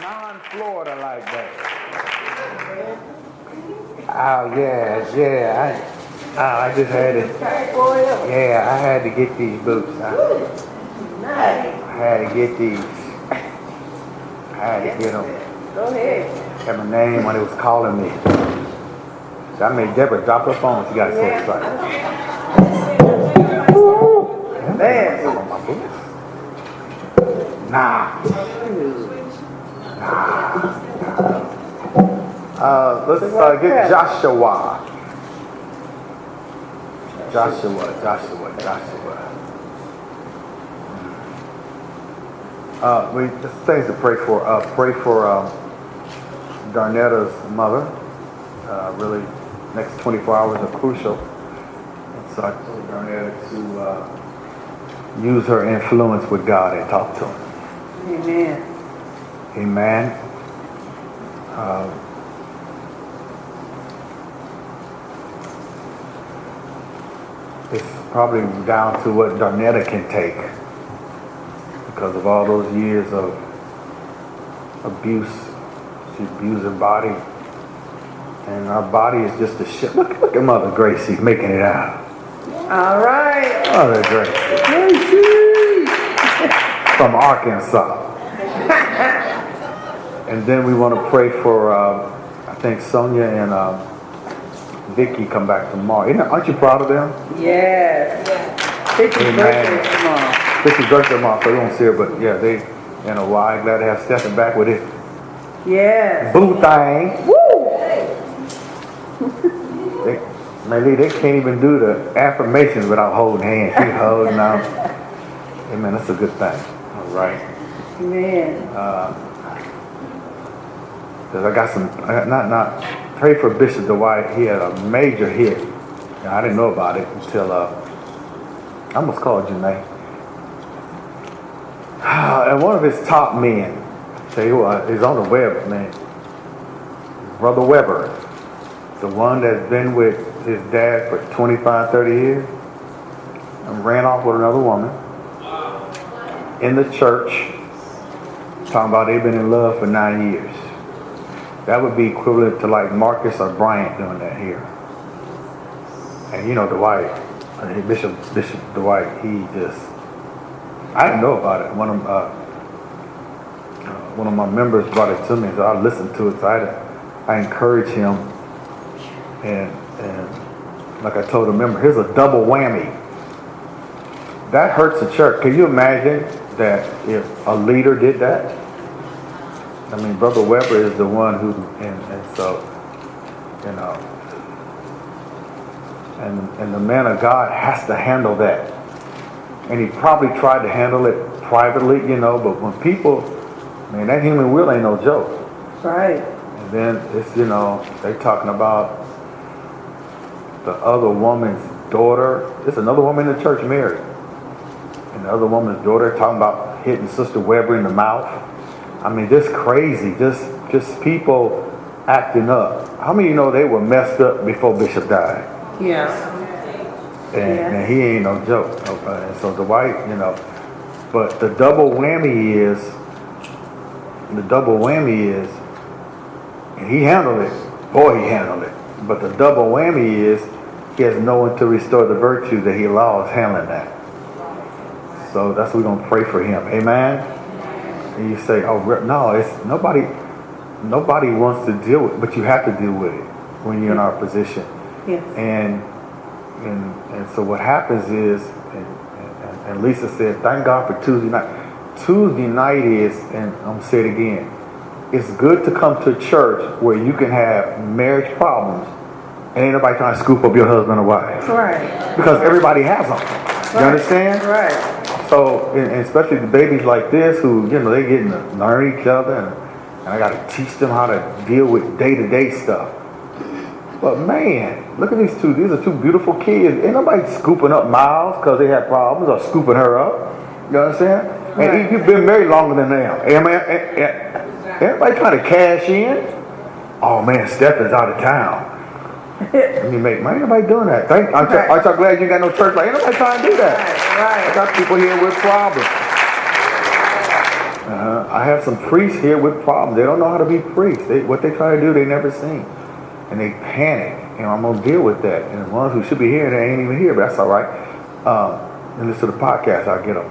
non-Florida like that. Oh, yeah. I just had to, I had to get these boots. I had to get these. I had to get them. Go ahead. Had my name when it was calling me. So I made Deborah drop her phone. She got so excited. Man. On my boots. Nah. Let's get Joshua. Just things to pray for. Pray for Darnetta's mother. Really, next 24 hours are crucial. And so I told Darnetta to use her influence with God and talk to him. Amen. It's probably down to what Darnetta can take because of all those years of abuse. She abused her body. And our body is just a shit. Look at Mother Gracie making it out. All right. Mother Gracie. From Arkansas. And then we want to pray for, I think Sonia and Vicky come back tomorrow. Aren't you proud of them? Yes. Vicky's birthday tomorrow. Vicky's birthday tomorrow, so you won't see her, but yeah, they, why glad to have Stephen back with it. Yes. Boo thing. Woo! They can't even do the affirmations without holding hands. She's holding out. Amen. That's a good thing. All right. Amen. Because I got some, pray for Bishop Dwight. He had a major hit. I didn't know about it until, I almost called Janae. And one of his top men, tell you what, he's on the web, man. Brother Weber. The one that's been with his dad for 25, 30 years. And ran off with another woman. In the church. Talking about they've been in love for 9 years. That would be equivalent to like Marcus or Bryant doing that here. And Dwight, Bishop Dwight, he just, I didn't know about it. One of my members brought it to me, so I listened to it. So I encourage him, and like I told a member, here's a double whammy. That hurts the church. Can you imagine that if a leader did that? I mean, Brother Weber is the one who, and so, and the man of God has to handle that. And he probably tried to handle it privately, but when people, man, that human will ain't no joke. Right. And then it's, they talking about the other woman's daughter. There's another woman in the church married. And the other woman's daughter talking about hitting Sister Weber in the mouth. I mean, this crazy, just people acting up. How many of you know they were messed up before Bishop died? Yeah. And he ain't no joke. And so Dwight, but the double whammy is, and he handled it. Boy, he handled it. But the double whammy is, he has no one to restore the virtue that he allows handling that. So that's what we're going to pray for him. Amen? And you say, no, it's nobody wants to deal with it, but you have to deal with it when you're in our position. Yes. And so what happens is, and Lisa said, thank God for Tuesday night. Tuesday night is, and I'm going to say it again, it's good to come to church where you can have marriage problems and ain't nobody trying to scoop up your husband or wife. Right. Because everybody has them. You understand? Right. So, and especially the babies like this who, they getting to learn each other, and I got to teach them how to deal with day-to-day stuff. But man, look at these two. These are two beautiful kids. Ain't nobody scooping up Miles because they had problems or scooping her up. You understand? Right. And you've been married longer than them. Everybody trying to cash in. Oh man, Stephen's out of town. And you make money. Ain't nobody doing that. Aren't y'all glad you got no church? Like, ain't nobody trying to do that. Right. I got people here with problems. I have some priests here with problems. They don't know how to be priests. What they try to do, they never seen. And they panic. And I'm going to deal with that. And the ones who should be here, they ain't even here, but that's all right. And listen to the podcast, I'll get them.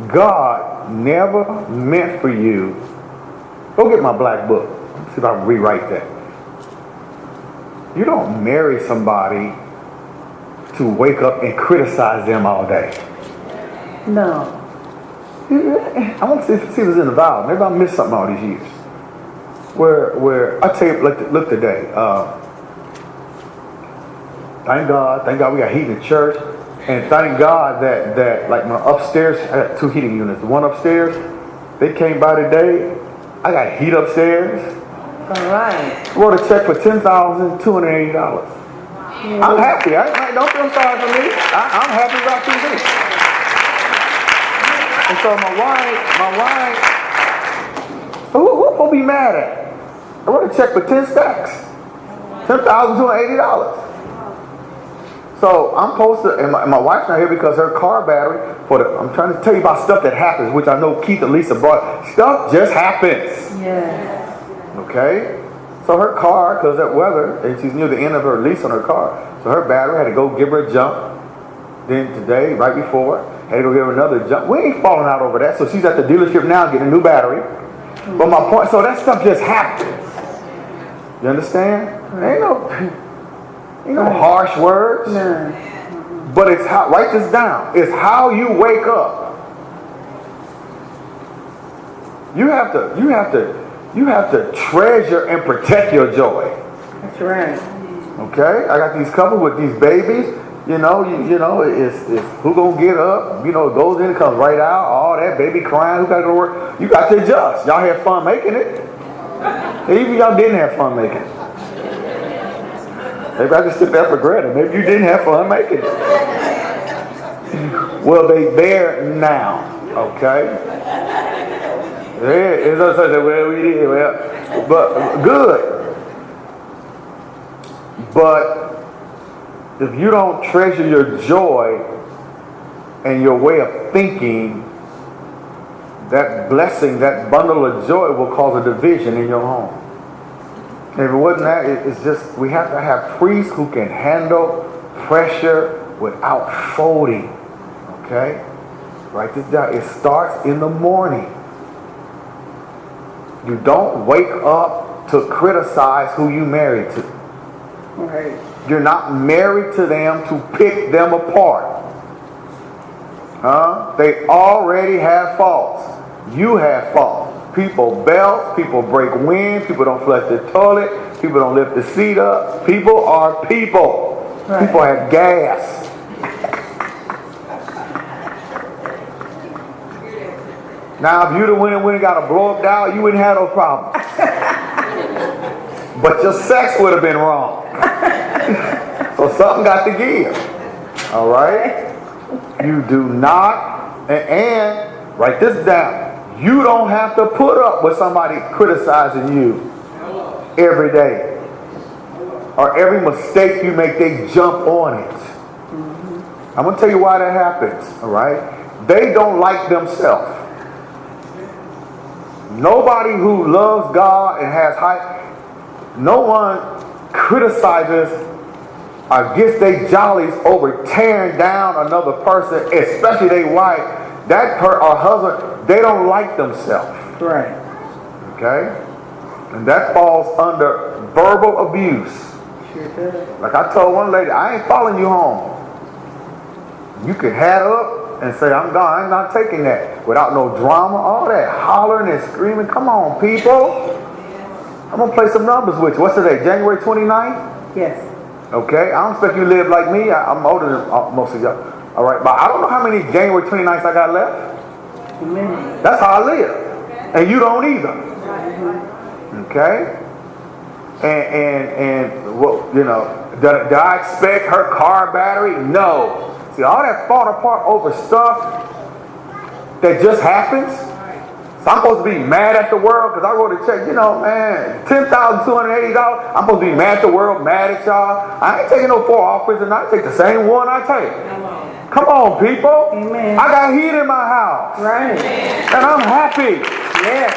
God never meant for you. Go get my black book. Let's see if I can rewrite that. You don't marry somebody to wake up and criticize them all day. No. I want to see if it's in the Bible. Maybe I missed something all these years. Where I tell you, look today. Thank God we got heat in the church, and thank God that like my upstairs, I got 2 heating units. The one upstairs, they came by today. I got heat upstairs. All right. Wrote a check for $10,280. Yeah. I'm happy. Don't feel sorry for me. I'm happy about this. And so my wife, who will be mad at? I wrote a check for 10 stacks, $10,280. So I'm supposed to, and my wife's not here because her car battery I'm trying to tell you about stuff that happens, which I know Keith and Lisa brought. Stuff just happens. Yes. Okay? So her car, because that weather, and she's near the end of her lease on her car, so her battery had to go give her a jump. Then today, right before, had to go give her another jump. We ain't falling out over that, so she's at the dealership now getting a new battery. But my point, so that stuff just happens. You understand? Ain't no harsh words. No. But it's how, write this down, it's how you wake up. You have to treasure and protect your joy. That's right. Okay? I got these couples with these babies. You know, it's who gonna get up? You know, it goes in, it comes right out. All that baby crying. Who got to go to work? You got to adjust. Y'all had fun making it. Even y'all didn't have fun making it. Maybe I just took that for granted. Maybe you didn't have fun making it. Well, they there now. Okay. Yeah, it's also well we did well, but good. But if you don't treasure your joy and your way of thinking, that blessing, that bundle of joy will cause a division in your home. And if it wasn't that, it's just, we have to have priests who can handle pressure without folding. Okay? Write this down. It starts in the morning. You don't wake up to criticize who you married to. Right. You're not married to them to pick them apart. They already have faults. You have faults. People belt, people break wind, people don't flush the toilet, people don't lift the seat up. People are people. Right. People have gas. Now, if you'd have went and got a blow up dial, you wouldn't have no problem. But your sex would have been wrong. So something got to give. All right? You do not, and write this down. You don't have to put up with somebody criticizing you every day. Or every mistake you make, they jump on it. I'm going to tell you why that happens. All right? They don't like themselves. Nobody who loves God and has no one criticizes or gets their jollies over tearing down another person, especially their wife, or husband. They don't like themselves. Right. Okay? And that falls under verbal abuse. Sure does. Like I told one lady, I ain't following you home. You can hat up and say, I'm gone. I'm not taking that. Without no drama, all that hollering and screaming. Come on, people. I'm going to play some numbers with you. What's today? January 29th? Yes. Okay? I don't expect you to live like me. I'm older than most of y'all. All right? But I don't know how many January 29th I got left. Amen. That's how I live. And you don't either. Okay? And well, you know, did I expect her car battery? No. See, all that falling apart over stuff that just happens, So I'm supposed to be mad at the world because I wrote a check, you know, man, $10,280. I'm supposed to be mad at the world, mad at y'all. I ain't taking no 4 offerings and I take the same one I take. Come on, people. Amen. I got heat in my house. Right. And I'm happy. Yes.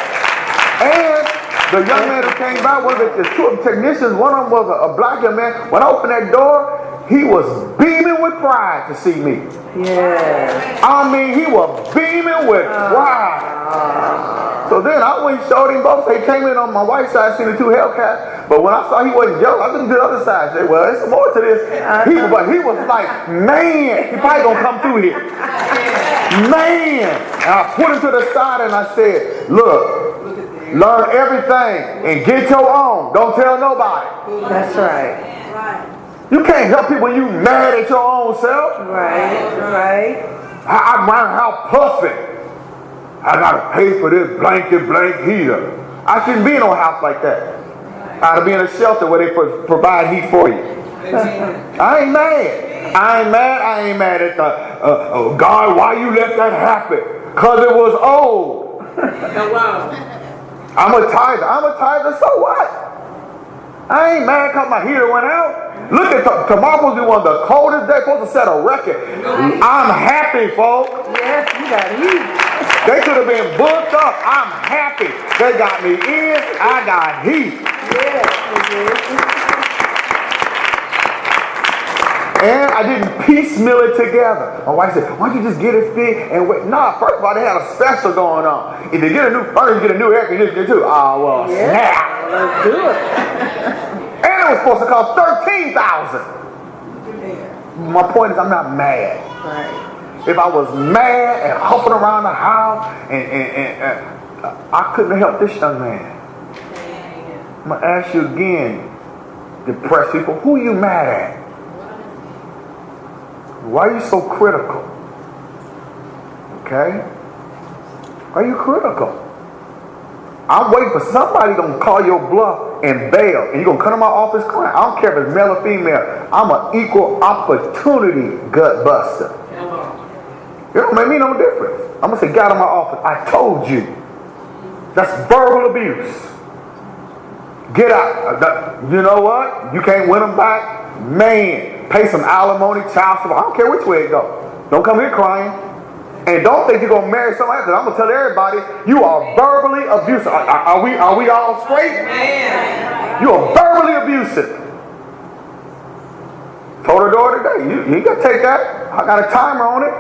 And the young man who came by, one of the 2 technicians, one of them was a black young man. When I opened that door, he was beaming with pride to see me. Yes. I mean, he was beaming with pride. So then I went and showed him both. They came in on my wife's side, seen the 2 Hellcats. But when I saw he wasn't jealous, I looked to the other side. I said, well, there's more to this. But he was like, man, he probably going to come through here. Man. And I put him to the side and I said, look, learn everything and get your own. Don't tell nobody. That's right. You can't help people when you mad at your own self. Right. Right. I'm around how puffing. I gotta pay for this blank heater. I shouldn't be in no house like that. I ought to be in a shelter where they provide heat for you. I ain't mad. I ain't mad at the God. Why you let that happen? Cause it was old. I'm a tither. So what? I ain't mad because my heater went out. Look at tomorrow supposed to be one of the coldest days. Supposed to set a record. I'm happy, folks. Yes, you got heat. They could have been booked up. I'm happy. They got me in. I got heat. Yes, you did. And I didn't piecemeal it together. My wife said, why don't you just get it fixed and wait? Nah, first of all, they had a special going on. If you get a new furnace, you get a new air conditioner too. Oh, well, snap. Let's do it. And it was supposed to cost $13,000. My point is, I'm not mad. Right. If I was mad and huffing around the house, and I couldn't have helped this young man. I'm going to ask you again, depressed people, who you mad at? Why are you so critical? Okay? Why are you critical? I'm waiting for somebody gonna call your bluff and bail, and you're gonna come to my office crying. I don't care if it's male or female. I'm an equal opportunity gut buster. It don't make me no difference. I'm gonna say, get out of my office. I told you. That's verbal abuse. Get out. You know what? You can't win them back. Man, pay some alimony, child support. I don't care which way it goes. Don't come here crying. And don't think you're going to marry somebody, because I'm going to tell everybody, you are verbally abusive. Are we all straight? You are verbally abusive. Told her daughter today, you ain't got to take that. I got a timer on it.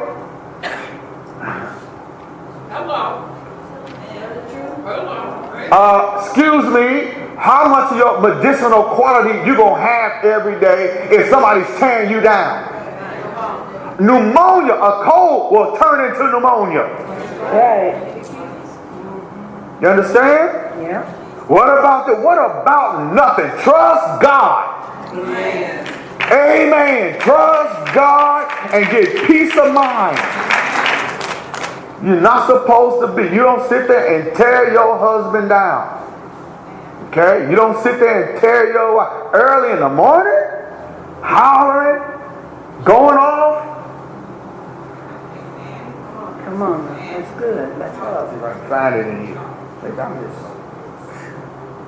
Excuse me, how much of your medicinal quality you going to have every day if somebody's tearing you down? Pneumonia, a cold will turn into pneumonia. Right. You understand? Yeah. What about nothing? Trust God. Amen. Amen. Trust God and get peace of mind. You're not supposed to be. You don't sit there and tear your husband down. Okay? You don't sit there and tear your wife early in the morning, hollering, going off. Come on, that's good. That's awesome. I find it in you.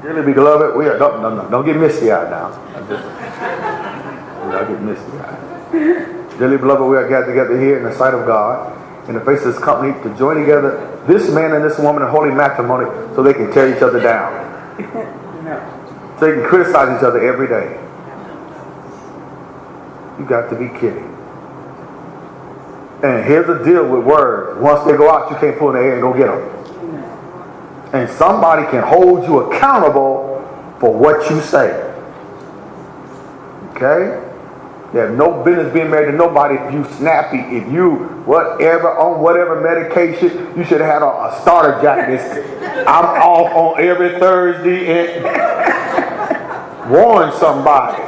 Dearly beloved, we are don't get misty eyed now. I get misty eyed. Dearly beloved, we are gathered together here in the sight of God, in the face of His company, to join together this man and this woman in holy matrimony, so they can tear each other down. No. So they can criticize each other every day. You got to be kidding. And here's the deal with words. Once they go out, you can't pull in the air and go get them. And somebody can hold you accountable for what you say. Okay? You have no business being married to nobody if you snappy, if you on whatever medication. You should have had a starter jacket. I'm off on every Thursday and warn somebody.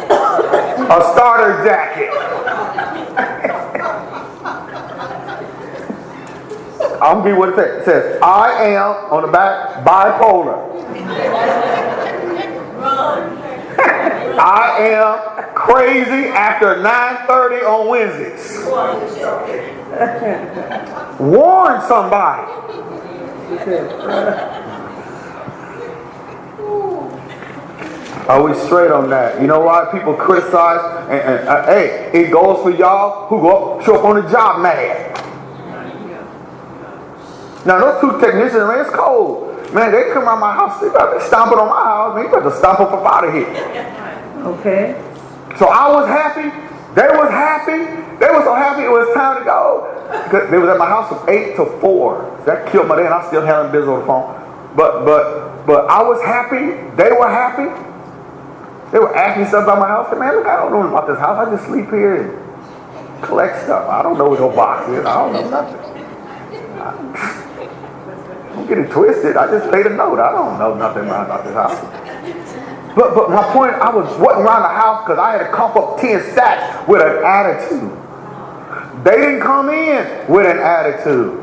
A starter jacket. I'm going to be what it says. It says, I am, on the back, bipolar. I am crazy after 9:30 on Wednesdays. Warn somebody. He said, Are we straight on that? You know why people criticize? Hey, it goes for y'all who show up on the job mad. Now those two technicians, man, it's cold. Man, they come around my house, they stomping on my house. Man, you better stomp them up out of here. okay. So I was happy. They was happy. They were so happy it was time to go. They was at my house from 8 to 4. That killed my day, and I still had them busy on the phone. But I was happy. They were happy. They were asking stuff about my house. Said, man, look, I don't know about this house. I just sleep here and collect stuff. I don't know what no box is. I don't know nothing. Don't get it twisted. I just paid a note. I don't know nothing about this house. But my point, I wasn't around the house because I had to cough up 10 sacks with an attitude. They didn't come in with an attitude.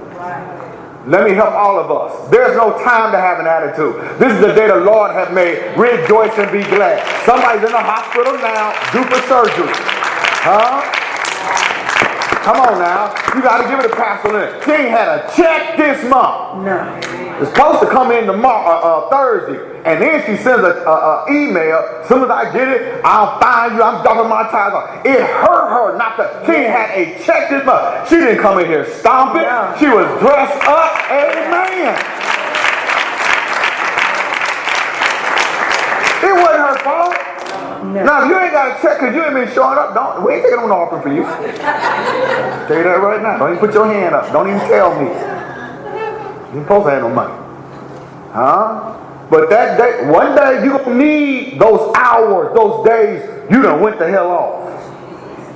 Let me help all of us. There's no time to have an attitude. This is the day the Lord has made. Rejoice and be glad. Somebody's in the hospital now, due for surgery. Huh? Come on now. You got to give it a pass on it. She ain't had a check this month. No. It's supposed to come in tomorrow, Thursday. And then she sends an email. As soon as I get it, I'll find you. I'm dropping my tithes off. It hurt her not to. She ain't had a check this month. She didn't come in here stomping. No. She was dressed up. Amen. It wasn't her fault. No. Now, if you ain't got a check because you ain't been showing up, we ain't taking on the offering for you. Tell you that right now. Don't even put your hand up. Don't even tell me. You ain't supposed to have no money. Huh? But that day, one day, you gonna need those hours, those days you done went the hell off.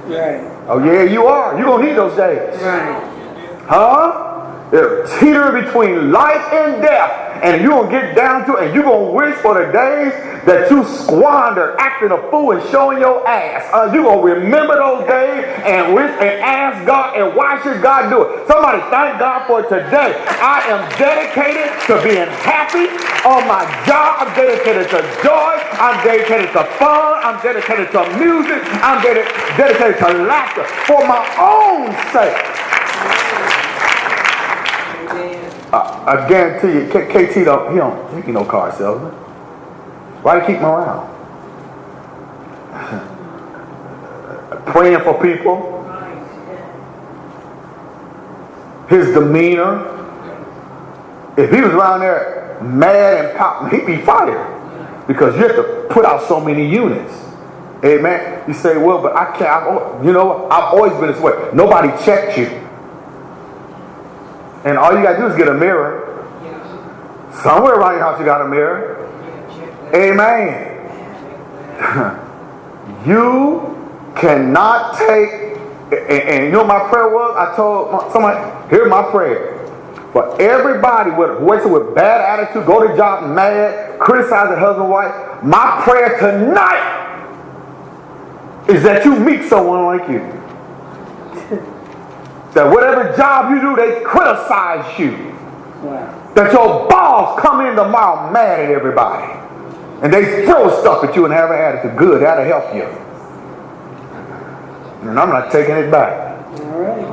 Right. Oh yeah, you are. You gonna need those days. Right. Huh? They're teetering between life and death. And you're going to get down to it, and you're going to wish for the days that you squandered acting a fool and showing your ass. You're going to remember those days and wish and ask God, and why should God do it? Somebody thank God for today. I am dedicated to being happy on my job. I'm dedicated to joy. I'm dedicated to fun. I'm dedicated to music. I'm dedicated to laughter for my own sake. I guarantee you, KT he ain't no car salesman. Why do you keep him around? Praying for people. His demeanor. If he was around there mad and pop, he'd be fired. Because you have to put out so many units. Amen. You say, well, but I can't. I've always been this way. Nobody checked you. And all you got to do is get a mirror. Somewhere around your house you got a mirror. Amen. You cannot take, and you know what my prayer was? I told somebody, here's my prayer. For everybody with bad attitude, go to job mad, criticize their husband and wife, my prayer tonight is that you meet someone like you. That whatever job you do, they criticize you. Wow. That your boss come in tomorrow mad at everybody. And they throw stuff at you and have an attitude. Good, that'll help you. And I'm not taking it back. All right.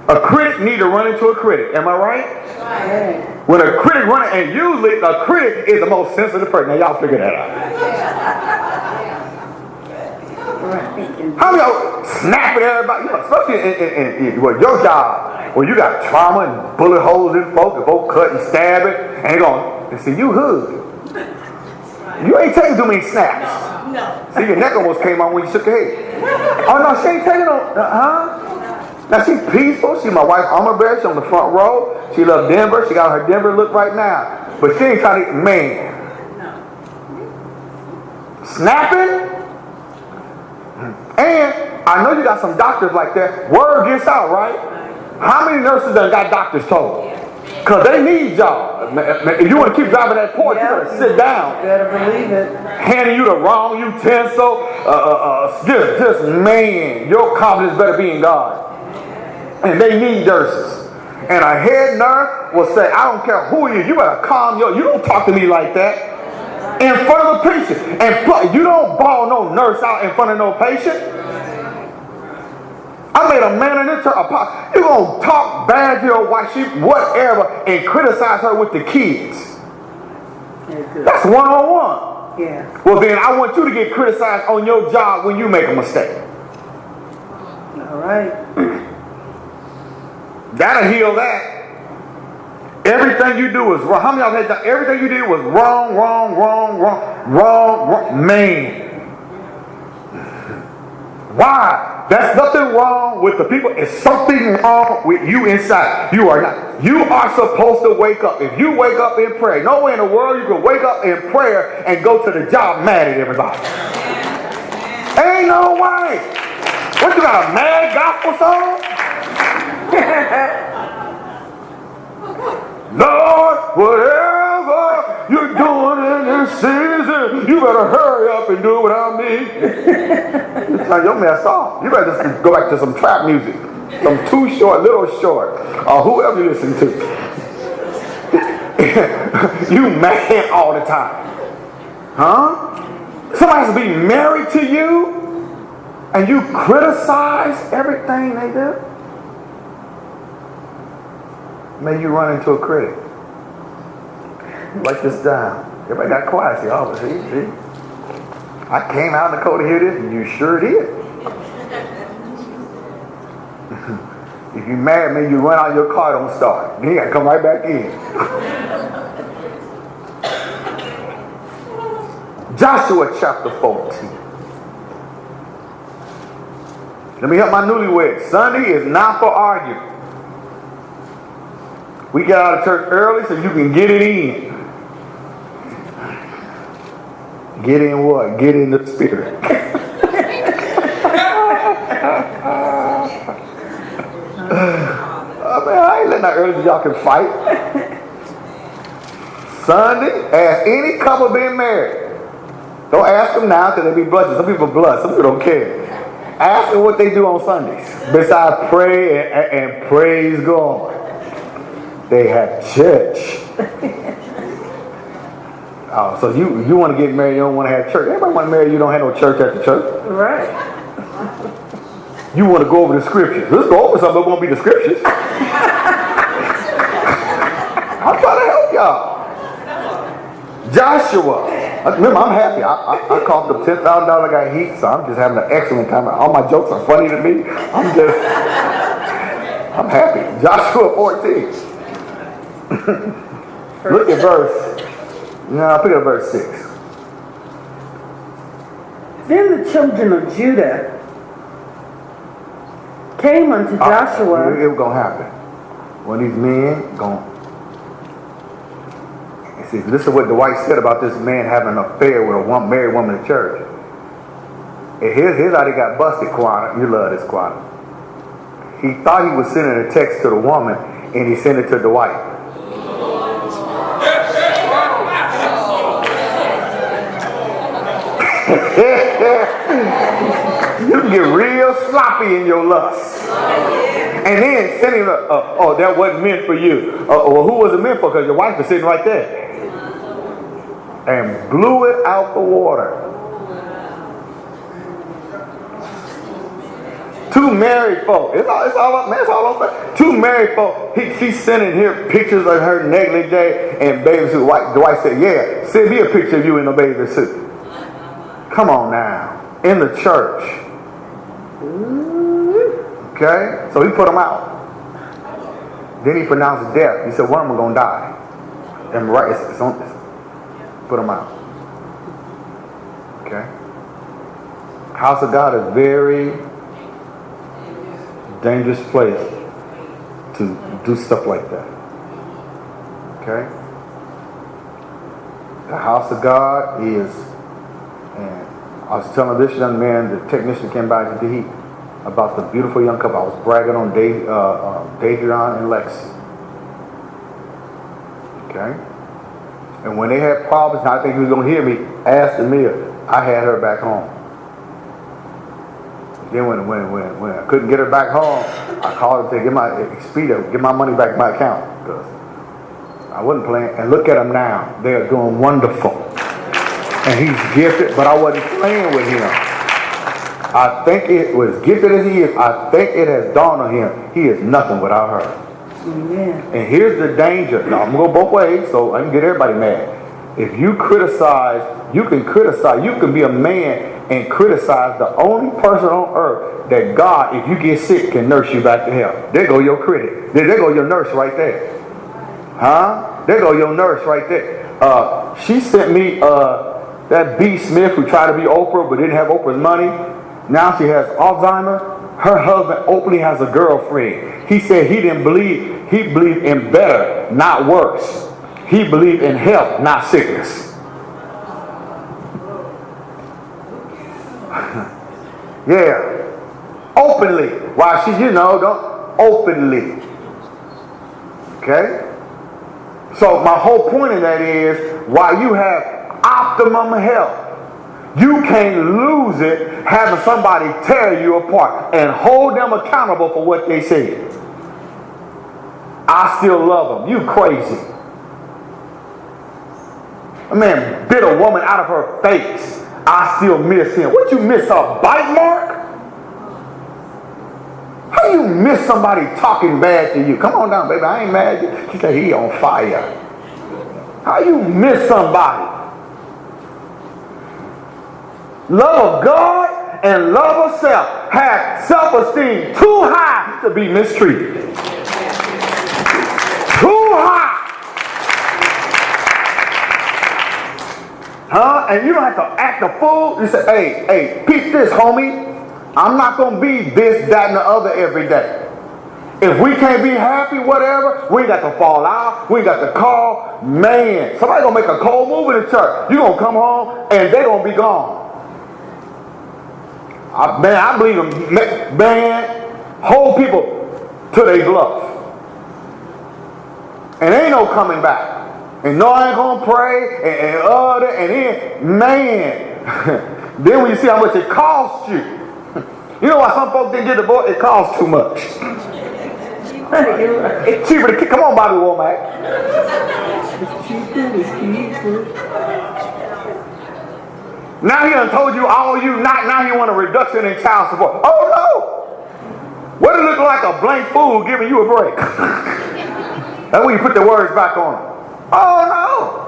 A critic need to run into a critic. Am I right? Right. When a critic run, and usually a critic is the most sensitive person. Now y'all figure that out. Right. How many of y'all snap at everybody? Especially in your job, where you got trauma and bullet holes in folk, and folk cut and stab it, and they going, and see, you hood. You ain't taking too many snaps. No. See, your neck almost came on when you shook your head. Oh no, she ain't taking no, Now she's peaceful. She's my wife, Alma Bear. She's on the front row. She loves Denver. She got her Denver look right now. But she ain't trying to, man. Snapping. And I know you got some doctors like that. Word gets out, right? How many nurses done got doctors told? Because they need y'all. If you want to keep driving that Porsche, you better sit down. You better believe it. Handing you the wrong utensil. Just man, your confidence better be in God. And they need nurses. And a head nurse will say, I don't care who you is, you better calm you don't talk to me like that. In front of the patient. And you don't ball no nurse out in front of no patient. I made a man in this church. You gonna talk bad to your wife, she whatever, and criticize her with the kids? That's one-on-one. Yeah. Well, then I want you to get criticized on your job when you make a mistake. All right. That'll heal that. Everything you do is wrong. How many of y'all had that? Everything you did was wrong. Man. Why? That's nothing wrong with the people. It's something wrong with you inside. You are not. You are supposed to wake up. If you wake up in prayer, no way in the world you can wake up in prayer and go to the job mad at everybody. Ain't no way. What, you got a mad gospel song? Lord, whatever you're doing in this season, you better hurry up and do it without me. You're messed up. You better just go back to some trap music, some Too Short, Little Short, or whoever you listen to. You mad all the time. Huh? Somebody has to be married to you and you criticize everything they do? Maybe you run into a critic. Write this down. Everybody got quiet. See, oh, see? I came out in the cold to hear this, and you sure did. If you mad at me, you run out of your car, don't start. Then you got to come right back in. Joshua chapter 14. Let me help my newlyweds. Sunday is not for arguing. We get out of church early so you can get it in. Get in what? Get in the spirit. I ain't letting out early so y'all can fight. Sunday, ask any couple being married. Don't ask them now because they be blushing. Some people blush. Some people don't care. Ask them what they do on Sundays. Besides pray and praise God. They have church. Oh, so you want to get married, you don't want to have church. Everybody want to marry, you don't have no church at the church. Right. You want to go over the scriptures. Let's go over something, but it won't be the scriptures. I'm trying to help y'all. Joshua. Remember, I'm happy. I coughed up $10,000. I got heat, so I'm just having an excellent time. All my jokes are funny to me. I'm happy. Joshua 14. Look at verse. No, pick up verse 6. Then the children of Judah came unto Joshua. It was going to happen. When these men see, this is what Dwight said about this man having an affair with a married woman in church. And here's how they got busted, Quana. You love this, Quana. He thought he was sending a text to the woman, and he sent it to Dwight. You can get real sloppy in your lust. And then send him, oh, that wasn't meant for you. Well, who was it meant for? Because your wife was sitting right there. And blew it out the water. Two married folk. It's all up, man. It's all over. Two married folk. She's sending here pictures of her negligee and bathing suit. Dwight said, yeah, send me a picture of you in a bathing suit. Come on now. In the church. Okay? So he put them out. Then he pronounced death. He said, one of them going to die. And right, put them out. Okay? House of God is very dangerous place to do stuff like that. Okay? The house of God is, and I was telling this young man, the technician came by to the heat, about the beautiful young couple. I was bragging on Davion and Lexi. Okay? And when they had problems, and I think he was going to hear me, ask Amir, I had her back home. Then when I couldn't get her back home, I called him and said, get my Expedia, get my money back in my account. Because I wasn't playing. And look at them now. They are doing wonderful. And he's gifted, but I wasn't playing with him. I think it was gifted as he is, I think it has dawned on him, he is nothing without her. Amen. And here's the danger. Now, I'm going to go both ways so I can get everybody mad. If you criticize, you can be a man and criticize the only person on earth that God, if you get sick, can nurse you back to health. There go your critic. There go your nurse right there. Huh? There go your nurse right there. She sent me that B. Smith who tried to be Oprah but didn't have Oprah's money. Now she has Alzheimer's. Her husband openly has a girlfriend. He said he believed in better, not worse. He believed in health, not sickness. Yeah. Openly. Why she, don't openly. Okay? So my whole point in that is, while you have optimum health, you can't lose it having somebody tear you apart and hold them accountable for what they said. I still love them. You crazy. A man bit a woman out of her face. I still miss him. What you miss, a bite mark? How you miss somebody talking bad to you? Come on down, baby. I ain't mad at you. She said, he on fire. How you miss somebody? Love of God and love of self have self-esteem too high to be mistreated. Too high. Huh? And you don't have to act a fool. You say, hey, peep this, homie. I'm not going to be this, that, and the other every day. If we can't be happy, whatever, we ain't got to fall out. We ain't got to call. Man, somebody going to make a cold move in the church. You're going to come home and they going to be gone. I believe in, man, hold people to their bluff. And ain't no coming back. And no, I ain't going to pray. And then, man, then when you see how much it costs you. You know why some folks didn't get divorced? It costs too much. It's cheaper to come on, Bobby Womack. Now he done told you all you not. Now you want a reduction in child support. Oh no! What it look like a blank fool giving you a break? That's when you put the words back on him. Oh no!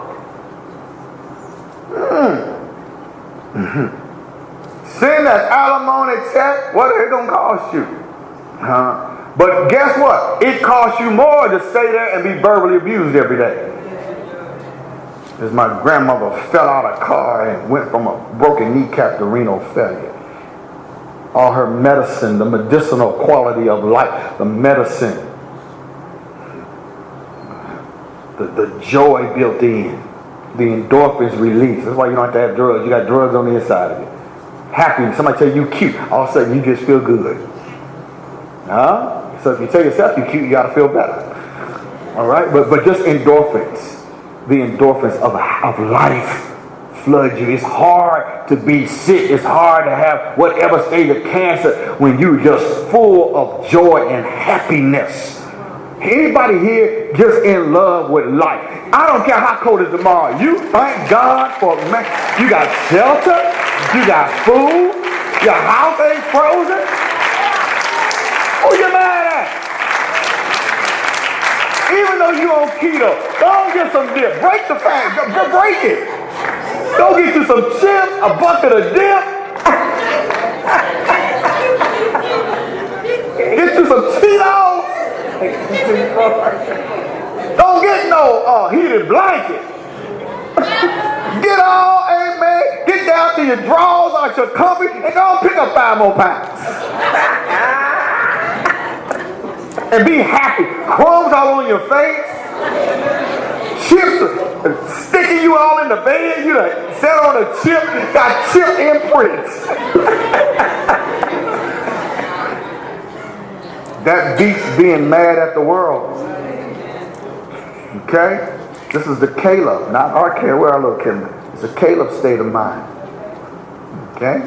Send that alimony check. What is it gonna cost you? But guess what? It costs you more to stay there and be verbally abused every day. As my grandmother fell out of a car and went from a broken kneecap to renal failure. All her medicine, the medicinal quality of life, the medicine, the joy built in, the endorphins released. That's why you don't have to have drugs. You got drugs on the inside of you. Happiness. Somebody tell you cute. All of a sudden you just feel good. So if you tell yourself you're cute, you got to feel better. All right? But just endorphins. The endorphins of life flood you. It's hard to be sick. It's hard to have whatever stage of cancer when you're just full of joy and happiness. Anybody here just in love with life? I don't care how cold it is tomorrow. You thank God for, man, you got shelter, you got food, your house ain't frozen. Who you mad at? Even though you on keto, don't get some dip. Break the fast. Break it. Go get you some chips, a bucket of dip. Get you some Cheetos. Don't get no heated blanket. Get all, amen. Get down to your drawers out your comfy and go pick up 5 more pounds. And be happy. Crumbs all on your face. Chips sticking you all in the bed. You done sat on a chip. Got chip imprints. That beats being mad at the world. Okay? This is the Caleb, not our Caleb. Where our little Caleb? It's a Caleb state of mind. Okay?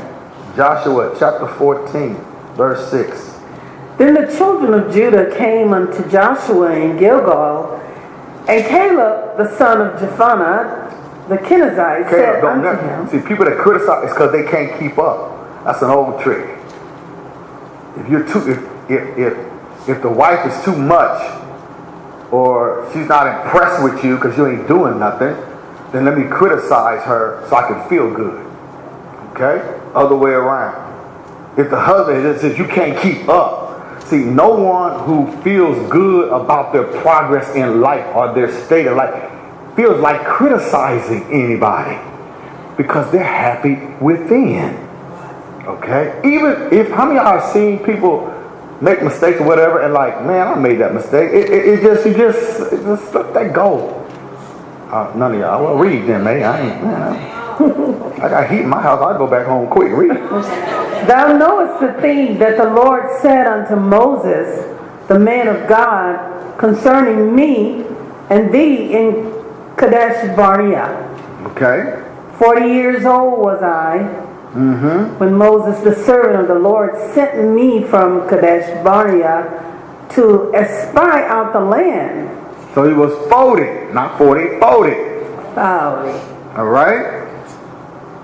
Joshua chapter 14, verse 6. Then the children of Judah came unto Joshua in Gilgal, and Caleb, the son of Jephunneh, the Kenizzite, said unto him. See, people that criticize is because they can't keep up. That's an old trick. If you're too, if the wife is too much, or she's not impressed with you because you ain't doing nothing, then let me criticize her so I can feel good. Okay? Other way around. If the husband says you can't keep up, see, no one who feels good about their progress in life or their state of life feels like criticizing anybody because they're happy within. Okay? Even if, how many of y'all have seen people make mistakes or whatever and like, man, I made that mistake. You just let that go. None of y'all. Well, read then, man. I got heat in my house. I'll go back home quick. Read. Thou knowest the thing that the Lord said unto Moses, the man of God, concerning me and thee in Kadesh Barnea. Okay. 40 years old was I, when Moses, the servant of the Lord, sent me from Kadesh Barnea to espy out the land. So he was 40, not 40, 40. 40. All right?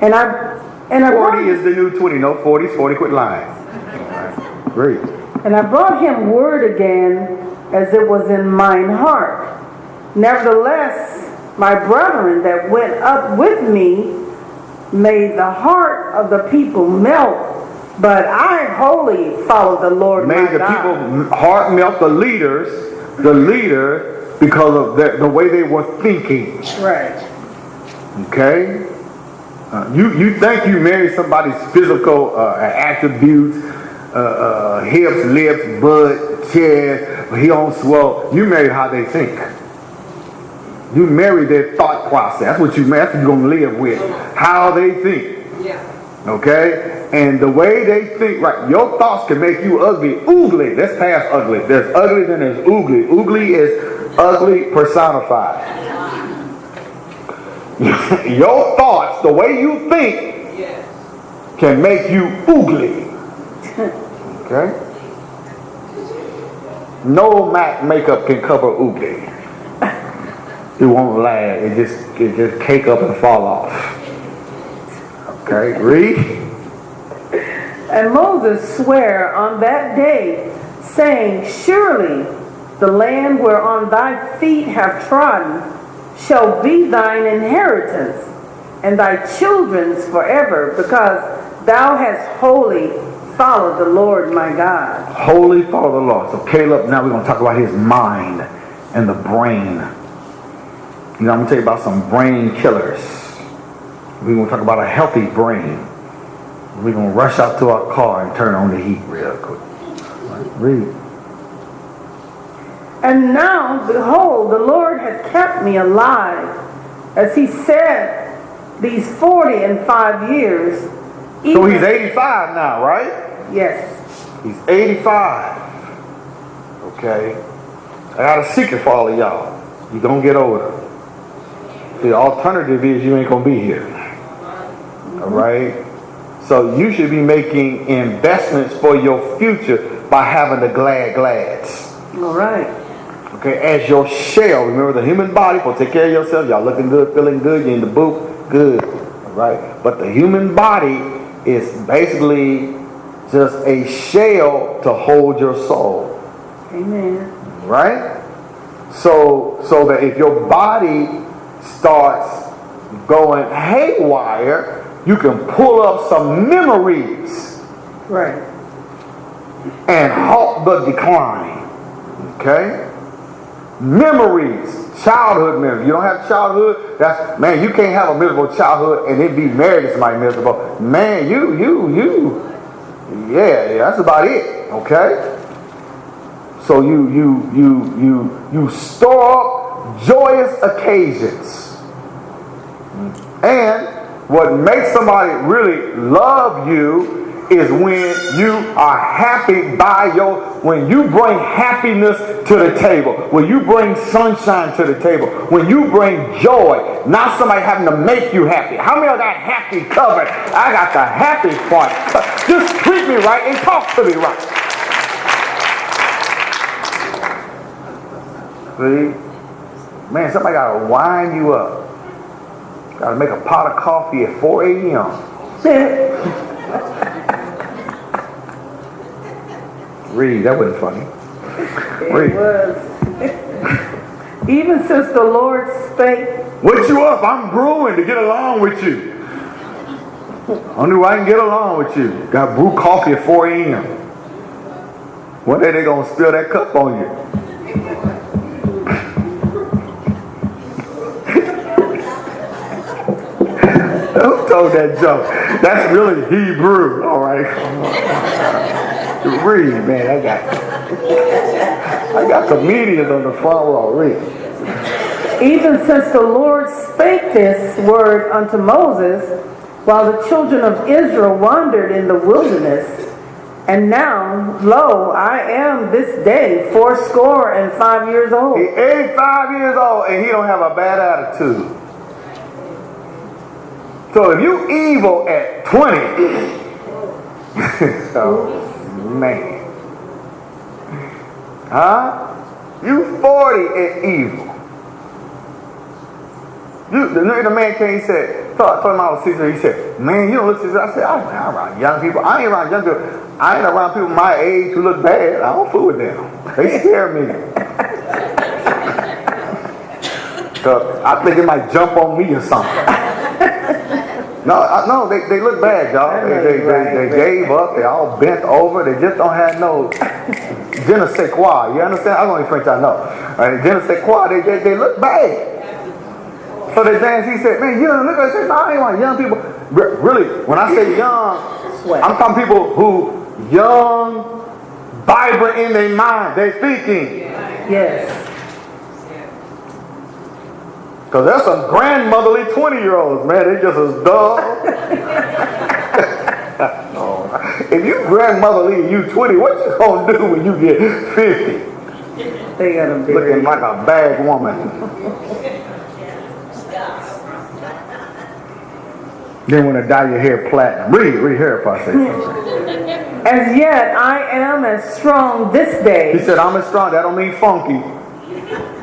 And I 40 is the new 20. No, 40 is 40, quit lying. All right. Great. And I brought him word again as it was in mine heart. Nevertheless, my brethren that went up with me made the heart of the people melt, but I wholly followed the Lord my God. Made the people heart melt, the leader, because of the way they were thinking. Right. Okay? You think you married somebody's physical attributes, hips, lips, butt, chest, he on swell. You married how they think. You marry their thought process. That's what you marry. That's what you're going to live with. How they think. Yeah. Okay? And the way they think, right, your thoughts can make you ugly. Oogly. Let's pass ugly. There's ugly, then there's oogly. Oogly is ugly personified. Your thoughts, the way you think, can make you oogly. Okay? No MAC makeup can cover oogly. It won't last. It just cake up and fall off. Okay, read. And Moses sware on that day, saying, surely the land whereon thy feet have trodden shall be thine inheritance, and thy children's forever, because thou hast wholly followed the Lord my God. Wholly follow the Lord. So Caleb, now we're going to talk about his mind and the brain. You know, I'm going to tell you about some brain killers. We're going to talk about a healthy brain. We're going to rush out to our car and turn on the heat real quick. Right, read. And now, behold, the Lord hath kept me alive, as he said, these 45 years. So he's 85 now, right? Yes. He's 85. Okay. I got a secret for all of y'all. You're going to get older. The alternative is you ain't going to be here. All right? So you should be making investments for your future by having the glads. All right. Okay, as your shell. Remember, the human body, for take care of yourself. Y'all looking good, feeling good, you're in the booth, good. All right? But the human body is basically just a shell to hold your soul. Amen. Right? So that if your body starts going haywire, you can pull up some memories. Right. And halt the decline. Okay? Memories. Childhood memories. You don't have childhood? That's, man, you can't have a miserable childhood and then be married to somebody miserable. Man, yeah, that's about it. Okay? So you store up joyous occasions. And what makes somebody really love you is when you are happy when you bring happiness to the table, when you bring sunshine to the table, when you bring joy, not somebody having to make you happy. How many of y'all got happy covered? I got the happy part. Just treat me right and talk to me right. See? Man, somebody got to wind you up. Got to make a pot of coffee at 4 a.m. Read. That wasn't funny. Read. It was. Even since the Lord spake. What you up? I'm brewing to get along with you. Only way I can get along with you. Got brew coffee at 4 a.m. One day they're going to spill that cup on you. Who told that joke? That's really Hebrew. All right. Read, man. I got comedians on the front row. Read. Even since the Lord spake this word unto Moses, while the children of Israel wandered in the wilderness, and now, lo, I am this day 85 years old. He's 85 years old and he don't have a bad attitude. So if you evil at 20, so man, huh? You 40 and evil. The man came, he said, told him I was 60, he said, man, you don't look 60. I said, I'm around young people. I ain't around young people. I ain't around people my age who look bad. I don't fool with them. They scare me. Cause I think they might jump on me or something. No, they look bad, y'all. They gave up. They all bent over. They just don't have no je ne sais quoi. You understand? I'm only French I know. Je ne sais quoi. They look bad. So they dance. He said, man, you don't look at it. I said, no, I ain't want young people. Really, when I say young, I'm talking people who young, vibrant in their mind. They're thinking. Yes. Because there's some grandmotherly 20-year-olds, man. They just as dull. If you grandmotherly and you 20, what you gonna do when you get 50? They gotta be looking like a bad woman. Then want to dye your hair platinum. Read here if I say something. As yet I am as strong this day. He said, I'm as strong. That don't mean funky.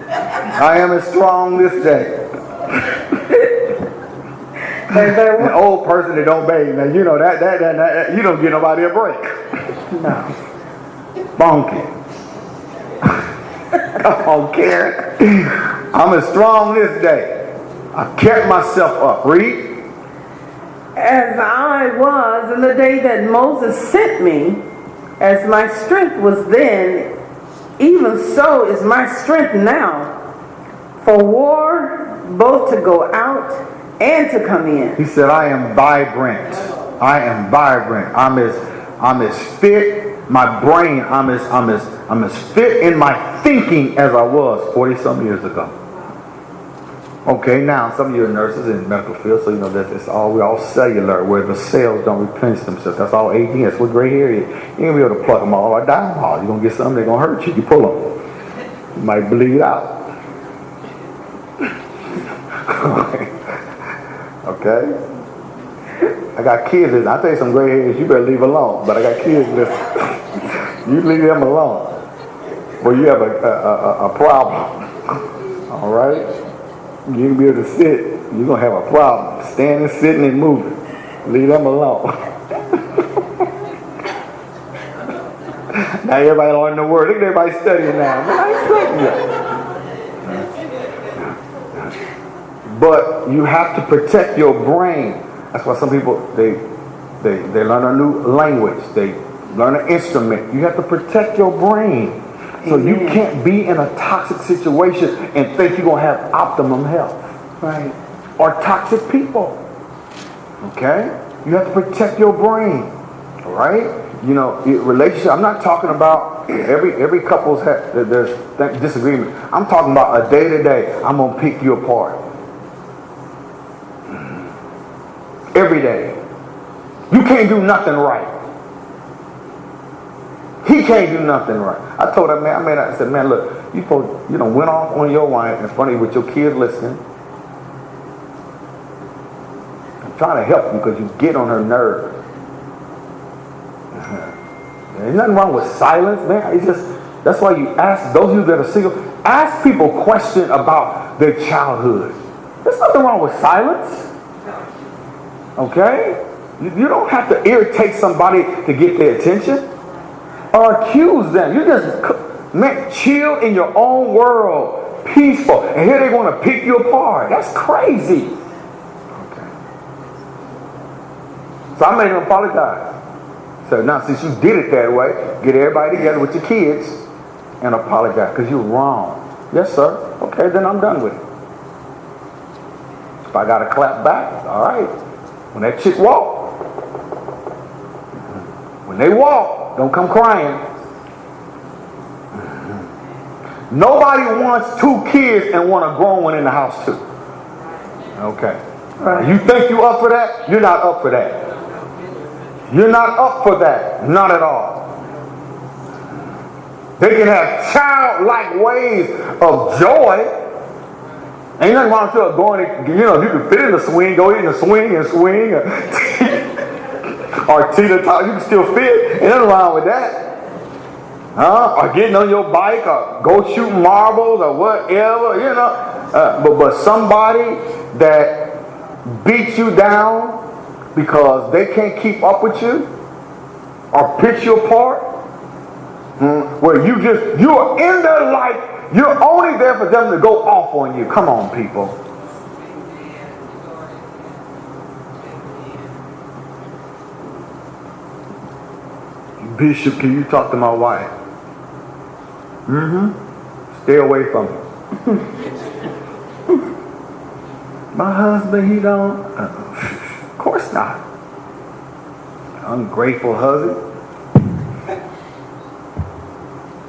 I am as strong this day. An old person that don't bathe. Now you know that you don't give nobody a break. No. Funky. Come on, Karen. I'm as strong this day. I kept myself up. Read. As I was in the day that Moses sent me, as my strength was then, even so is my strength now, for war both to go out and to come in. He said, I am vibrant. I am vibrant. I'm as fit. My brain, I'm as fit in my thinking as I was 40-some years ago. Okay, now some of you are nurses in the medical field, so you know that we're all cellular, where the cells don't replenish themselves. That's all aging. That's what gray hair is. You ain't gonna be able to pluck them all or dye them all. You're gonna get some, they're gonna hurt you. You pull them, you might bleed out. Okay. I got kids. I tell you some gray hairs, you better leave alone. But I got kids. Listen, you leave them alone, well, you have a problem. All right. You ain't be able to sit, you're going to have a problem. Standing, sitting, and moving. Leave them alone. Now everybody learning the word. Look at everybody studying now. Man, I ain't studying yet. But you have to protect your brain. That's why some people, they learn a new language. They learn an instrument. You have to protect your brain. So you can't be in a toxic situation and think you're going to have optimum health. Right. Or toxic people. Okay? You have to protect your brain. All right? You know, relationship, I'm not talking about every couple's there's disagreement. I'm talking about a day-to-day. I'm going to pick you apart. Every day. You can't do nothing right. He can't do nothing right. I told that man, I said, man, look, you went off on your wife in front of you with your kids listening. I'm trying to help you because you get on her nerves. There's nothing wrong with silence, man. It's just, that's why you ask, those of you that are single, ask people questions about their childhood. There's nothing wrong with silence. Okay? You don't have to irritate somebody to get their attention. or accuse them. You just, man, chill in your own world, peaceful. And here they want to pick you apart. That's crazy. Okay. So I made him apologize. So now since you did it that way, get everybody together with your kids and apologize because you're wrong. Yes, sir. Okay, then I'm done with it. If I got to clap back, all right. When that chick walk, when they walk, don't come crying. Nobody wants 2 kids and want a grown one in the house too. Okay. Right. You think you up for that? You're not up for that. You're not up for that. Not at all. They can have childlike ways of joy. Ain't nothing wrong with going, you know, you can fit in the swing, go in the swing and swing. Or teeter-totter, you can still fit. Ain't nothing wrong with that. Or getting on your bike, or go shooting marbles, or whatever, you know. But somebody that beats you down because they can't keep up with you, or pick you apart, where you're in their life, you're only there for them to go off on you. Come on, people. Bishop, can you talk to my wife? Stay away from him. My husband, he don't. Of course not. Ungrateful husband.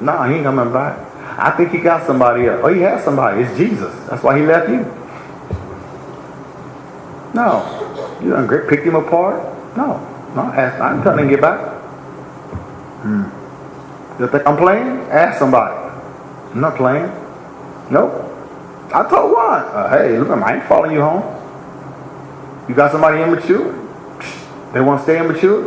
No, he ain't coming back. I think he got somebody else. Oh, he has somebody. It's Jesus. That's why he left you. No. You done picked him apart? No. I'm telling him to get back. You think I'm playing? Ask somebody. I'm not playing. Nope. I told one. Hey, look, I ain't following you home. You got somebody immature? They want to stay immature?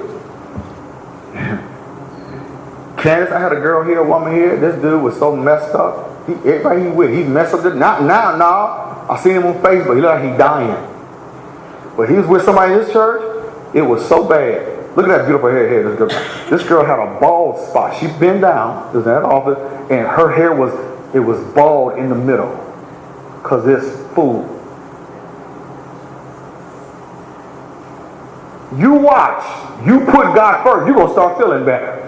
Candace, I had a girl here, a woman here. This dude was so messed up. Everybody he with, he's messed up. Now. I seen him on Facebook. He looked like he dying. But he was with somebody in his church. It was so bad. Look at that beautiful hair. This girl had a bald spot. She bent down, it was in that office, and her hair was bald in the middle. Because this fool. You watch. You put God first. You're going to start feeling better.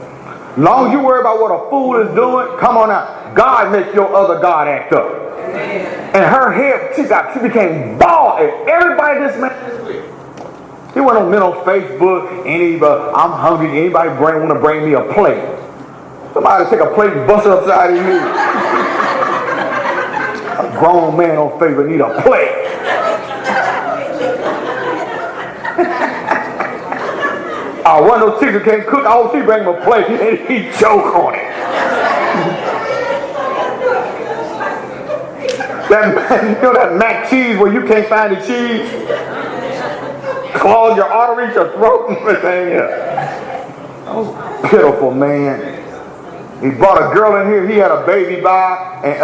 Long as you worry about what a fool is doing, come on out. God makes your other God act up. Amen. And her hair, she became bald. And everybody this man is with. He went on men on Facebook, I'm hungry, anybody want to bring me a plate. Somebody take a plate and bust it upside his head. A grown man on Facebook need a plate. One of those chicks can't cook, all she bring him a plate and he choke on it. You know that mac cheese where you can't find the cheese? Clog your arteries, your throat, and everything. Oh, pitiful man. He brought a girl in here, he had a baby by, and it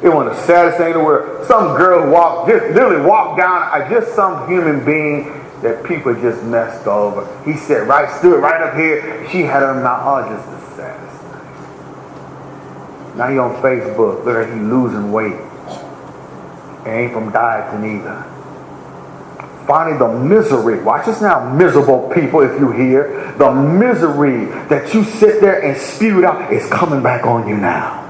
was the saddest thing in the world. Some girl literally walked down, just some human being that people just messed over. He stood right up here. She had her mouth. Oh, just the saddest thing. Now he on Facebook. Look at he losing weight. It ain't from dieting either. Finally, the misery. Watch this now, miserable people, if you hear. The misery that you sit there and spewed out is coming back on you now.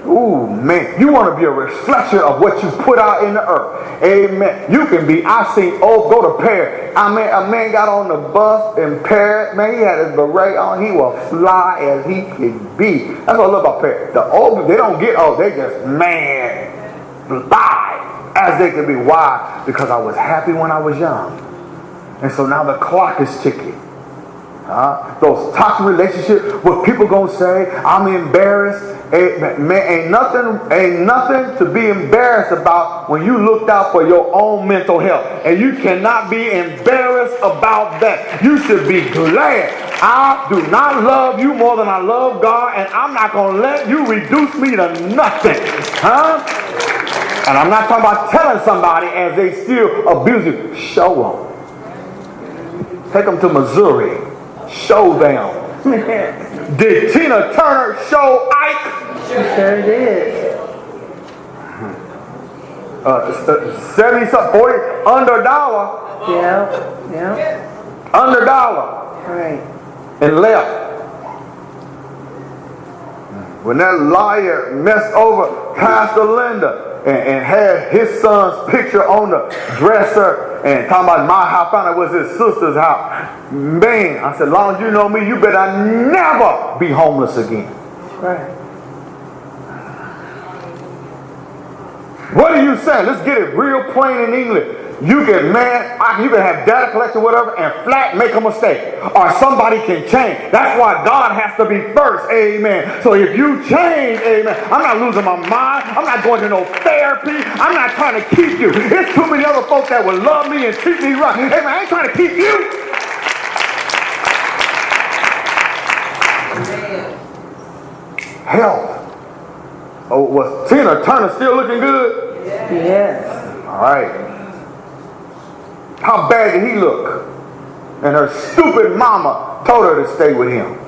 Ooh, man. You want to be a reflection of what you put out in the earth. Amen. You can be, I seen, go to Paris. A man got on the bus in Paris. Man, he had his beret on. He was fly as he could be. That's what I love about Paris. The old, they don't get old. They just, man, fly as they could be. Why? Because I was happy when I was young. And so now the clock is ticking. Those toxic relationships, what people gonna say, I'm embarrassed. Ain't nothing to be embarrassed about when you looked out for your own mental health. And you cannot be embarrassed about that. You should be glad. I do not love you more than I love God, and I'm not gonna let you reduce me to nothing. And I'm not talking about telling somebody as they still abuse you. Show them. Take them to Missouri. show them. Did Tina Turner show Ike? Sure did. 70 something, 40, under $1. Yeah. Under $1. Right. And left. When that liar messed over Pastor Linda and had his son's picture on the dresser and talking about my house, found it was his sister's house. Man, I said, as long as you know me, you better never be homeless again. Right. What are you saying? Let's get it real plain in English. You can, you can have data collection, whatever, and flat make a mistake. Or somebody can change. That's why God has to be first. Amen. So if you change, amen, I'm not losing my mind. I'm not going to no therapy. I'm not trying to keep you. There's too many other folks that will love me and treat me right. Amen. I ain't trying to keep you. Health. Oh, was Tina Turner still looking good? Yes. All right. How bad did he look? And her stupid mama told her to stay with him.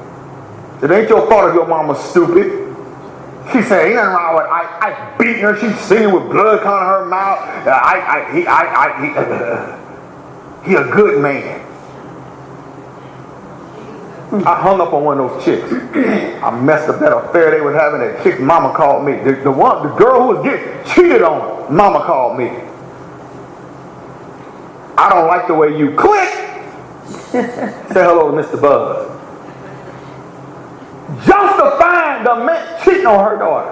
It ain't your fault if your mama's stupid. She said, ain't nothing wrong with I beating her. She's singing with blood coming out of her mouth. He a good man. I hung up on one of those chicks. I messed up that affair they was having. That chick's mama called me. The girl who was getting cheated on, mama called me. I don't like the way you click. Say hello to Mr. Buzz. Justifying the man cheating on her daughter.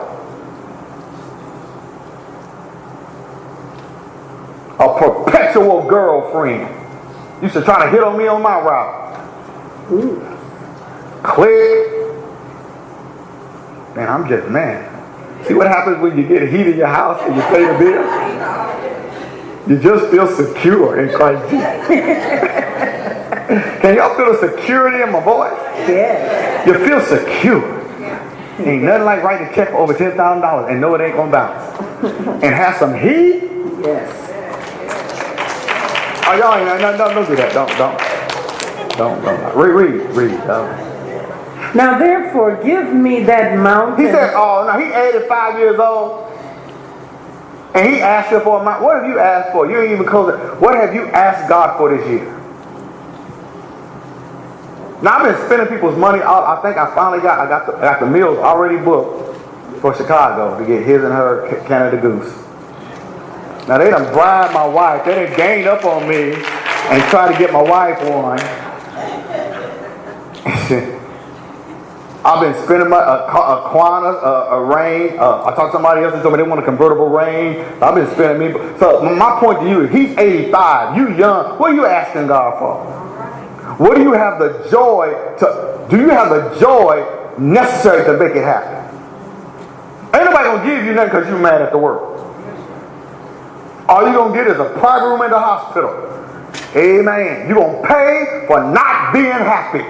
A perpetual girlfriend. Used to try to hit on me on my route. Ooh. Click. Man, I'm just mad. See what happens when you get heat in your house and you pay the bill? You just feel secure in Christ Jesus. Can y'all feel the security in my voice? Yes. You feel secure. Ain't nothing like writing a check for over $10,000 and know it ain't gonna bounce. And have some heat? Yes. Oh, y'all ain't, don't do that. Don't. Read. Now therefore give me that mountain. He said, oh, no, he 85 years old. And he asked you for a mountain. What have you asked for? You ain't even close it. What have you asked God for this year? Now, I've been spending people's money. I think I finally got the meals already booked for Chicago to get his and her Canada Goose. Now, they done bribed my wife. They done ganged up on me and tried to get my wife one. I've been spending my Quantas, a Rain. I talked to somebody else and told me they want a convertible Rain. I've been spending me. So my point to you is, he's 85. You young. What are you asking God for? What do you have the joy to? Do you have the joy necessary to make it happen? Ain't nobody gonna give you nothing because you're mad at the work. All you gonna get is a private room in the hospital. Amen. You're gonna pay for not being happy,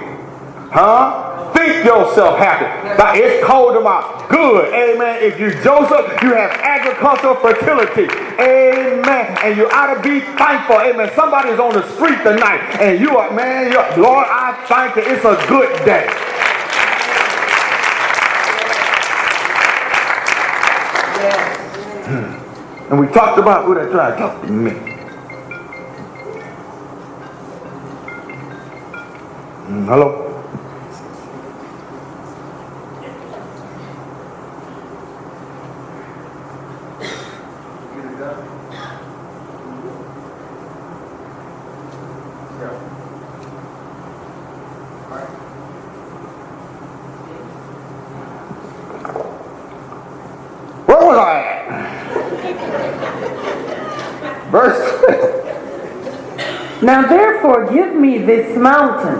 huh? Think yourself happy. Now, it's cold tomorrow. Good. Amen. If you Joseph, you have agricultural fertility. Amen. And you ought to be thankful. Amen. Somebody's on the street tonight and you are, man, Lord, I thank you. It's a good day. Yeah. And we talked about who that tried to talk to me. Hello? Where was I at? Verse 12. Now therefore give me this mountain.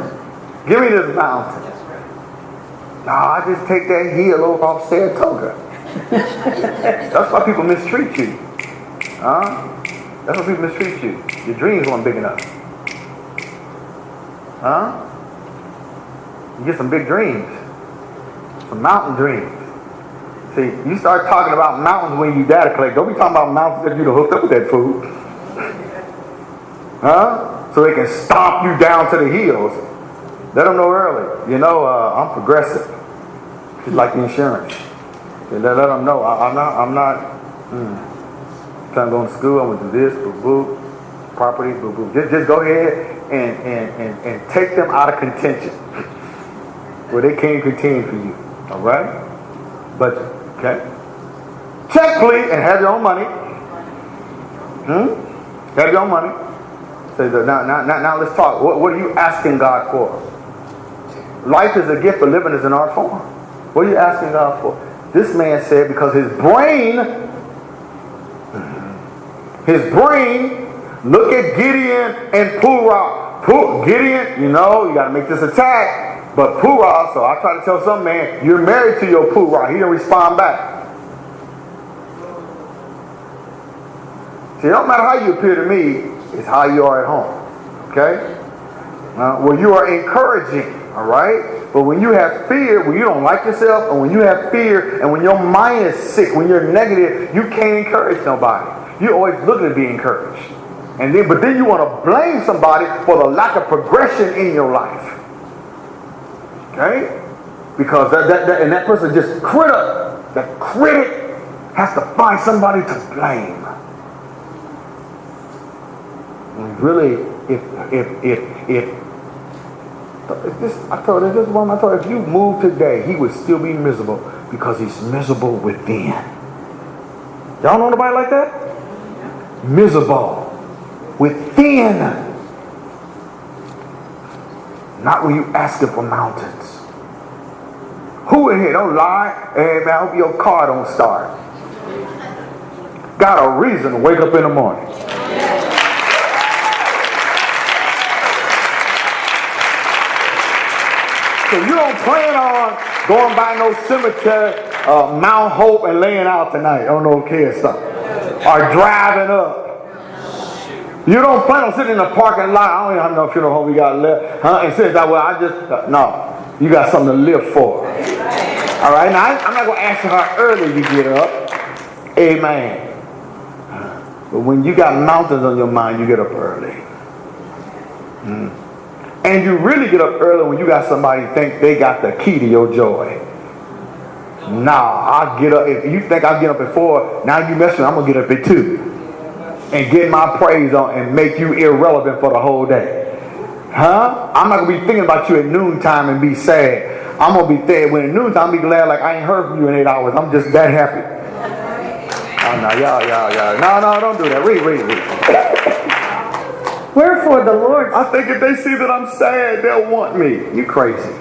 Give me this mountain. No, I just take that hill over off Saratoga. That's why people mistreat you. Huh? That's why people mistreat you. Your dreams weren't big enough. Huh? You get some big dreams. Some mountain dreams. See, you start talking about mountains when you data collect. Don't be talking about mountains that you'd have hooked up with that food. Huh? So they can stomp you down to the hills. Let them know early. You know, I'm progressive. It's like the insurance. Let them know. I'm not trying to go to school. I want to do this, boo-boo, property, boo-boo. Just go ahead and take them out of contention where they can't contend for you. All right? Budget. Okay? Check, please, and have your own money. Have your own money. So now let's talk. What are you asking God for? Life is a gift, but living is an art form. What are you asking God for? This man said because his brain, look at Gideon and Purah. Gideon, you know, you got to make this attack. But Purah, so I try to tell some man, you're married to your Purah. He didn't respond back. See, it don't matter how you appear to me, it's how you are at home. Okay? Well, you are encouraging. All right? But when you have fear, when you don't like yourself, and when you have fear, and when your mind is sick, when you're negative, you can't encourage nobody. You're always looking to be encouraged. But then you want to blame somebody for the lack of progression in your life. Okay? Because that person just that critic has to find somebody to blame. And really, I told her, if you move today, he would still be miserable because he's miserable within. Y'all know nobody like that? Miserable within. Not when you asking for mountains. Who in here? Don't lie. Hey man, I hope your car don't start. Got a reason to wake up in the morning. So you don't plan on going by no cemetery, Mount Hope, and laying out tonight on no care stuff, or driving up. You don't plan on sitting in the parking lot. I don't even know if you know what we got left, and saying that, well, I just no. You got something to live for. All right. Now I'm not going to ask you how early you get up. Amen. But when you got mountains on your mind, you get up early. And you really get up early when you got somebody think they got the key to your joy. Nah, I'll get up. If you think I'll get up at 4, now you messing, I'm going to get up at 2. And get my praise on and make you irrelevant for the whole day. Huh? I'm not going to be thinking about you at noontime and be sad. I'm going to be there when at noontime I'll be glad like I ain't heard from you in 8 hours. I'm just that happy. Oh, no, y'all. No, don't do that. Read. Wherefore the Lord... I think if they see that I'm sad, they'll want me. You crazy.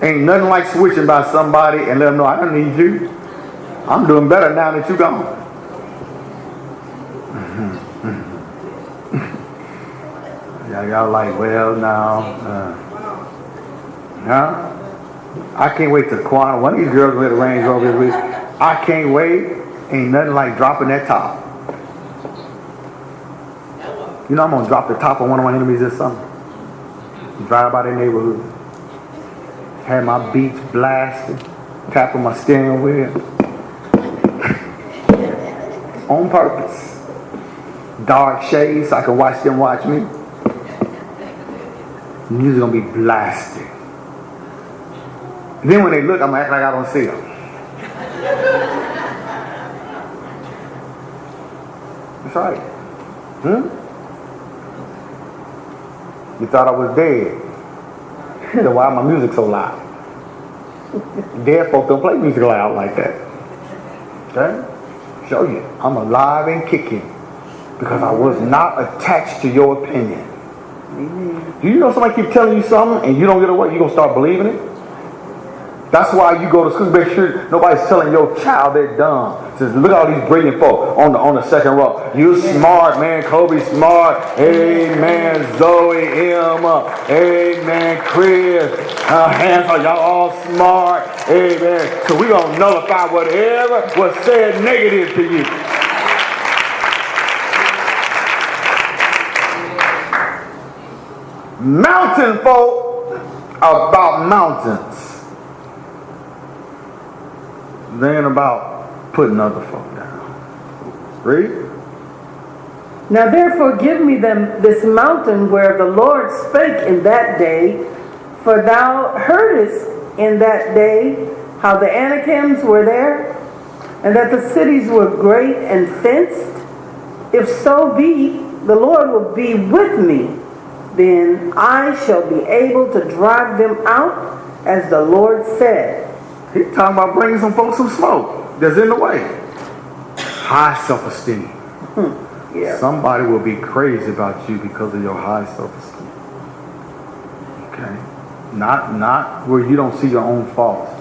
Ain't nothing like switching by somebody and let them know I don't need you. I'm doing better now that you gone. Y'all like, well, now, I can't wait to Quantum. One of these girls with the Range Rover this week. I can't wait. Ain't nothing like dropping that top. You know I'm going to drop the top on one of my enemies this summer. Drive by their neighborhood. Had my beats blasted. Tapping my steering wheel. On purpose. Dark shades so I can watch them watch me. The music's going to be blasted. And then when they look, I'm going to act like I don't see them. That's right. You thought I was dead. Then why my music so loud? Dead folk don't play music loud like that. Okay? Show you. I'm alive and kicking. Because I was not attached to your opinion. Do you know somebody keep telling you something and you don't get away? You're going to start believing it? That's why you go to school. Make sure nobody's telling your child they're dumb. Says, look at all these brilliant folk on the second row. You smart, man. Kobe smart. Amen. Zoe, Emma. Amen. Chris. Hands are y'all all smart. Amen. So we're going to nullify whatever was said negative to you. Mountain folk are about mountains. They ain't about putting other folk down. Read. Now therefore give me this mountain where the Lord spake in that day, for thou heardest in that day how the Anakims were there, and that the cities were great and fenced. If so be the Lord will be with me, then I shall be able to drive them out, as the Lord said. He's talking about bringing some folks some smoke that's in the way. High self-esteem. Yeah. Somebody will be crazy about you because of your high self-esteem. Okay? Not where you don't see your own faults.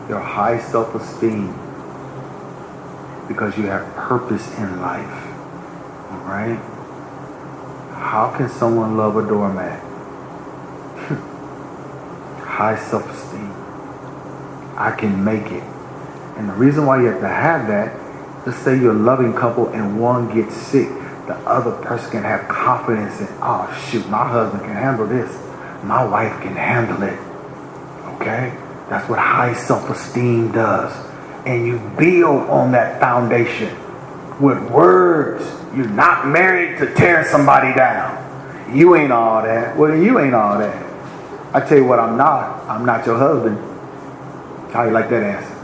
Your high self-esteem. Because you have purpose in life. Alright? How can someone love a doormat? High self-esteem. I can make it. And the reason why you have to have that, let's say you're a loving couple and one gets sick, the other person can have confidence in, oh shoot, my husband can handle this. My wife can handle it. Okay? That's what high self-esteem does. And you build on that foundation with words. You're not married to tear somebody down. You ain't all that. Well, you ain't all that. I tell you what, I'm not. I'm not your husband. How you like that answer?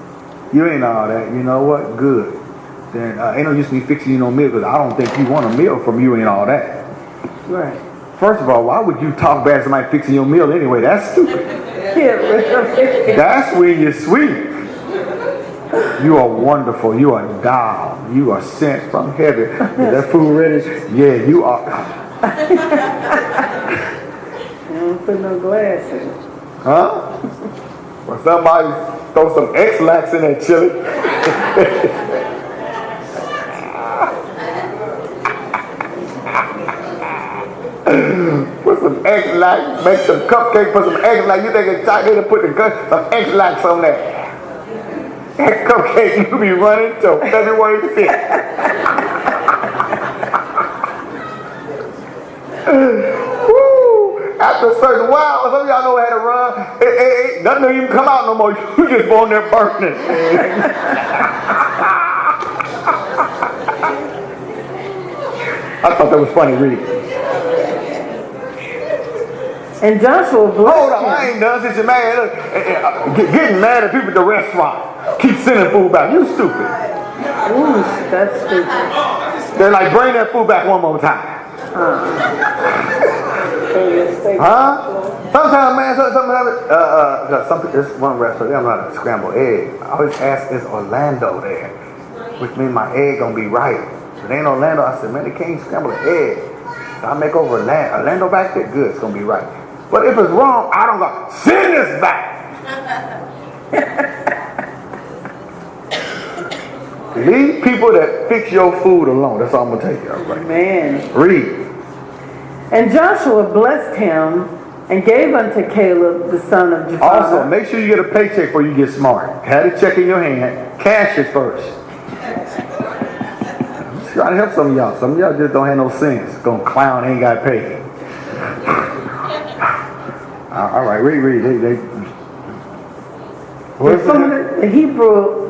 You ain't all that. You know what? Good. Then ain't no use me fixing you no meal, because I don't think you want a meal from you ain't all that. Right. First of all, why would you talk bad to somebody fixing your meal anyway? That's stupid. That's when you're sweet. You are wonderful. You are down. You are sent from heaven. Is that food ready? Yeah, you are. Don't put no glass in it. Huh? Well, somebody throw some X-Lax in that chili. Put some X-Lax, make some cupcake, put some X-Lax. You think it's chocolate to put some X-Lax on there. That cupcake you be running till February 5th. Woo! After a certain while, some of y'all know how to run. Nothing don't even come out no more. You just go in there burning. I thought that was funny, read. And Joshua blessed Hold on, him. I ain't done since you're mad. Getting mad at people at the restaurant. Keep sending food back. You stupid. Ooh, that's stupid. They're like, bring that food back one more time. Huh? Sometimes, man, there's one restaurant, they don't know how to scramble egg. I always ask, is Orlando there? Which means my egg gonna be right. If it ain't Orlando, I said, man, they can't scramble an egg. So I make over Orlando back there, good, it's gonna be right. But if it's wrong, I don't go, send this back. Leave people that fix your food alone. That's all I'm gonna tell you. Right. Man. Read. And Joshua blessed him and gave unto Caleb the son of Jephunneh. Also, make sure you get a paycheck before you get smart. Have the check in your hand. Cash it first. I'm just trying to help some of y'all. Some of y'all just don't have no sense. Gonna clown, ain't got paid. All right, read.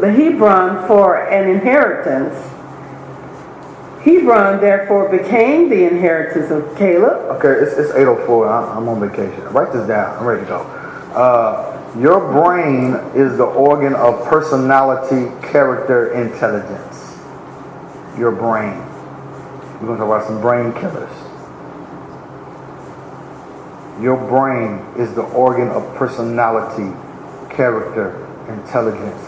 The Hebron for an inheritance. Hebron therefore became the inheritance of Caleb. Okay, it's 8:04. I'm on vacation. Write this down. I'm ready to go. Your brain is the organ of personality, character, intelligence. Your brain. We're going to talk about some brain killers. Your brain is the organ of personality, character, intelligence.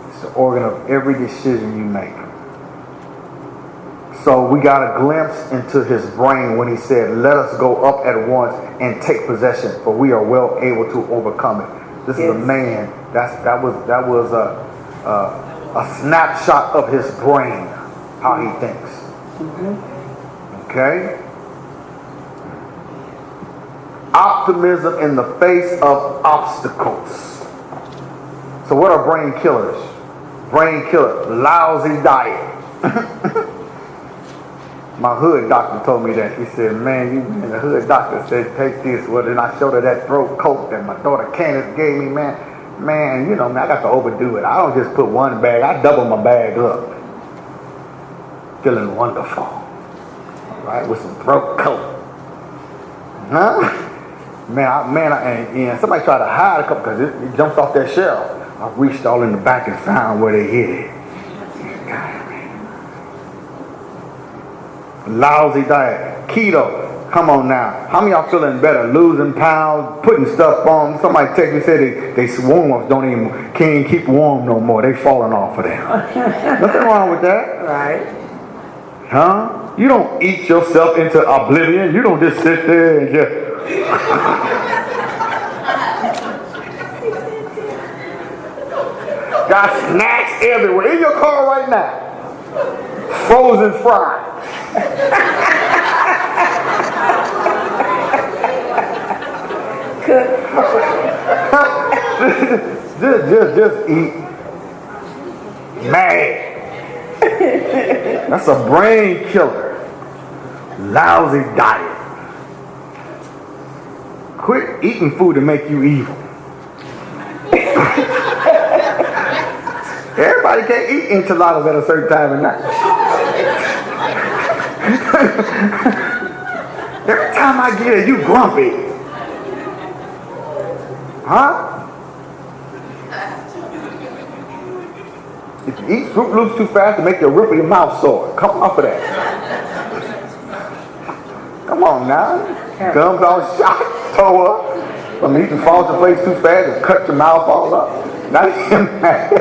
It's the organ of every decision you make. So we got a glimpse into his brain when he said, let us go up at once and take possession, for we are well able to overcome it. This is a man. That was a snapshot of his brain, how he thinks. Okay? Optimism in the face of obstacles. So what are brain killers? Brain killer, lousy diet. My hood doctor told me that. He said, man, the hood doctor said, take this. Well, then I showed her that throat coat that my daughter Candace gave me, man. Man, you know, man, I got to overdo it. I don't just put one bag. I double my bag up. feeling wonderful. All right, with some throat coat. Huh? And somebody tried to hide a couple because it jumped off that shelf. I reached all in the back and found where they hid it. God, man. Lousy diet. Keto. Come on now. How many of y'all feeling better? Losing pounds, putting stuff on. Somebody text me said they warm-ups can't keep warm no more. They falling off of them. Nothing wrong with that. Right. Huh? You don't eat yourself into oblivion. You don't just sit there and just... Got snacks everywhere. In your car right now. Frozen fries. just eat. Mad. That's a brain killer. Lousy diet. Quit eating food to make you evil. Everybody can't eat enchiladas at a certain time of night. Every time I get it, you grumpy. Huh? If you eat Fruit Loops too fast to make the roof of your mouth sore, come off of that. Come on now. Gums all shot, toe up. From eating Frosted Flakes too fast and cut your mouth all up. Not even mad.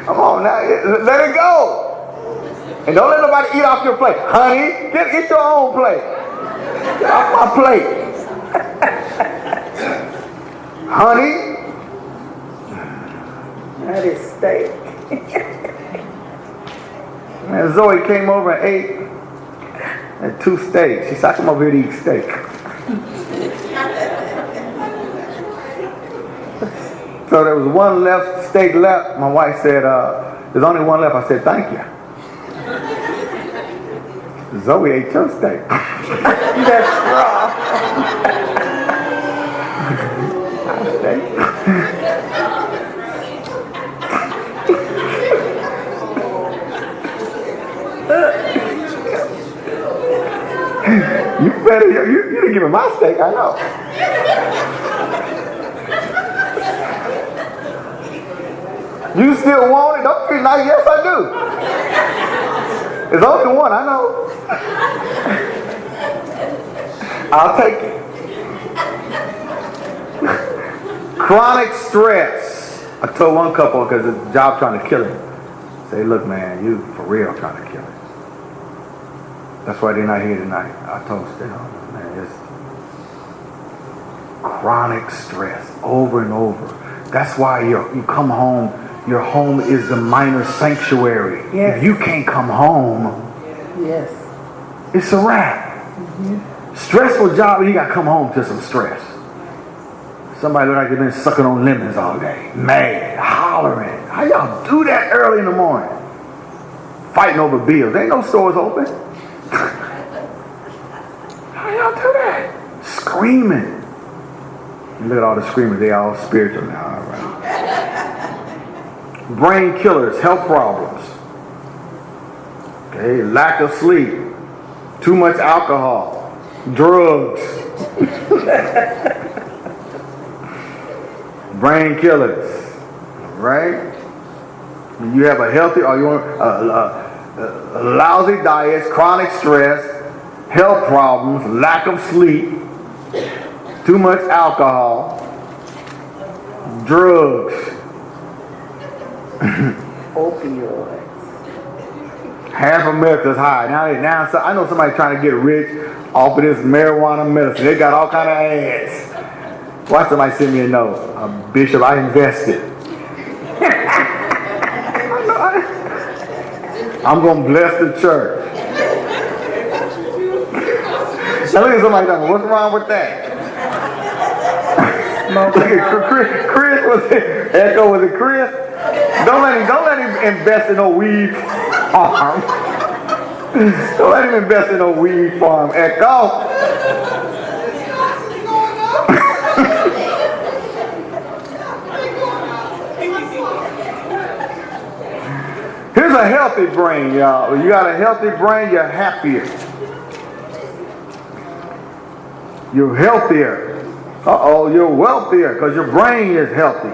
Come on now, let it go. And don't let nobody eat off your plate. Honey, get your own plate. Get off my plate. Honey. That is steak. And Zoe came over and ate and 2 steaks. She said, I come over here to eat steak. So there was 1 steak left. My wife said, there's only 1 left. I said, thank you. Zoe ate your steak. That's wrong. You didn't give me my steak, I know. You still want it? Don't feel like, yes I do. There's only 1, I know. I'll take it. Chronic stress. I told one couple because the job trying to kill him. Say, look man, you for real trying to kill him. That's why they're not here tonight. I told them, man, it's chronic stress over and over. That's why you come home. Your home is the minor sanctuary. Yes. If you can't come home, yes, it's a wrap. Mm-hmm. Stressful job, you got to come home to some stress. Somebody look like they've been sucking on lemons all day. Mad, hollering. How y'all do that early in the morning? Fighting over bills. Ain't no stores open. How y'all do that? Screaming. Look at all the screamers. They all spiritual now. All right. Brain killers, health problems. Okay, lack of sleep. Too much alcohol. Drugs. Brain killers. Right? You have a healthy or you want lousy diets, chronic stress, health problems, lack of sleep, too much alcohol, drugs, opioids. Half America's high. Now I know somebody trying to get rich off of this marijuana medicine. They got all kind of ads. Watch somebody send me a note. Bishop, I invested. I'm going to bless the church. Now look at somebody talking, what's wrong with that? Look at Chris, was it? Echo, was it Chris? Don't let him invest in no weed farm. Don't let him invest in no weed farm, Echo. Here's a healthy brain, y'all. When you got a healthy brain, you're happier. You're healthier. You're wealthier because your brain is healthy.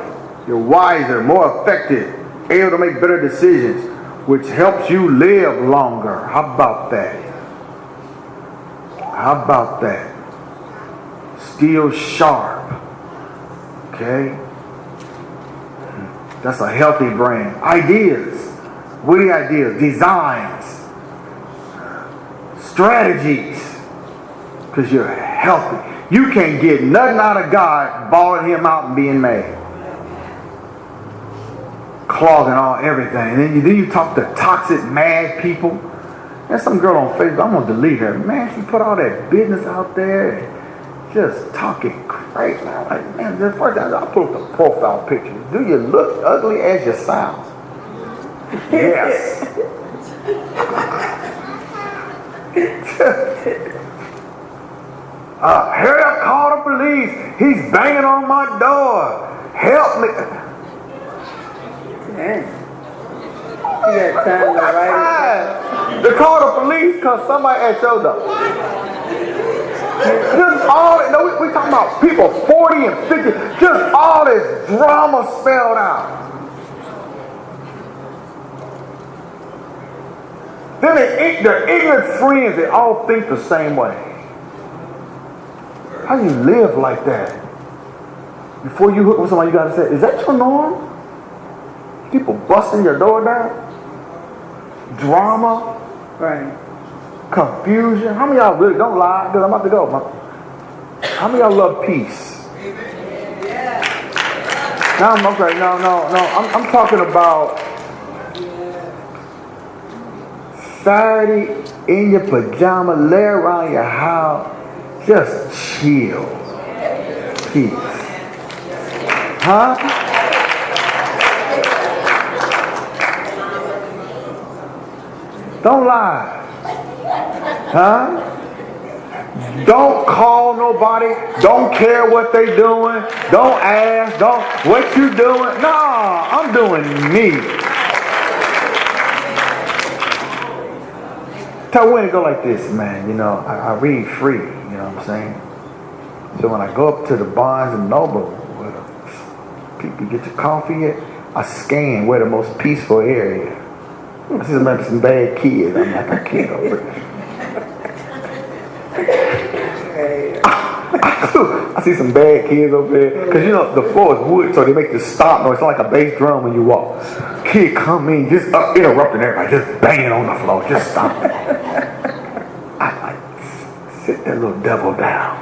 You're wiser, more effective, able to make better decisions, which helps you live longer. How about that? How about that? Still sharp. Okay? That's a healthy brain. Ideas. Witty ideas. Designs. Strategies. Because you're healthy. You can't get nothing out of God bawling him out and being mad. Clogging all everything. And then you talk to toxic, mad people. There's some girl on Facebook, I'm going to delete her. Man, she put all that business out there and just talking crazy. I'm like, man, the first time I put up the profile picture. Do you look ugly as you sound? Yes. Hurry up, call the police. He's banging on my door. Help me. Dang. You got time to write it. They call the police because somebody at your door. Just all, we talking about people 40 and 50, just all this drama spelled out. Then they're ignorant friends, they all think the same way. How do you live like that? Before you hook with somebody, you got to say, is that your norm? People busting your door down? Drama? Right. Confusion? How many of y'all really, don't lie, because I'm about to go. How many of y'all love peace? No, I'm talking about Saturday in your pajama, lay around your house, just chill. Peace. Huh? Don't lie. Huh? Don't call nobody. Don't care what they doing. Don't ask. What you doing? Nah, I'm doing me. Tell when it go like this, man. You know, I read free. You know what I'm saying? So when I go up to the Barnes and Noble, where the people get your coffee at, I scan where the most peaceful area. I see some bad kids. I'm like, I can't over it. I see some bad kids over there. Because you know, the floor is wood, so they make this stop noise. It's like a bass drum when you walk. Kid come in, just interrupting everybody, just banging on the floor, just stop. I like, sit that little devil down.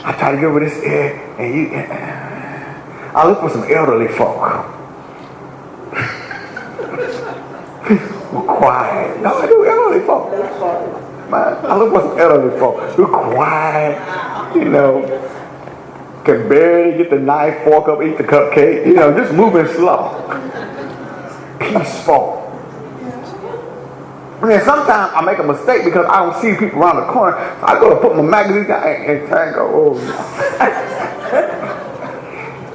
I try to get over this air, and I look for some elderly folk. We're quiet. No, I do elderly folk. Man, I look for some elderly folk. We're quiet, you know. Can barely get the knife, fork up, eat the cupcake. You know, just moving slow. Peaceful. And then sometimes I make a mistake because I don't see people around the corner. So I go to put my magazine down and try and go, oh no.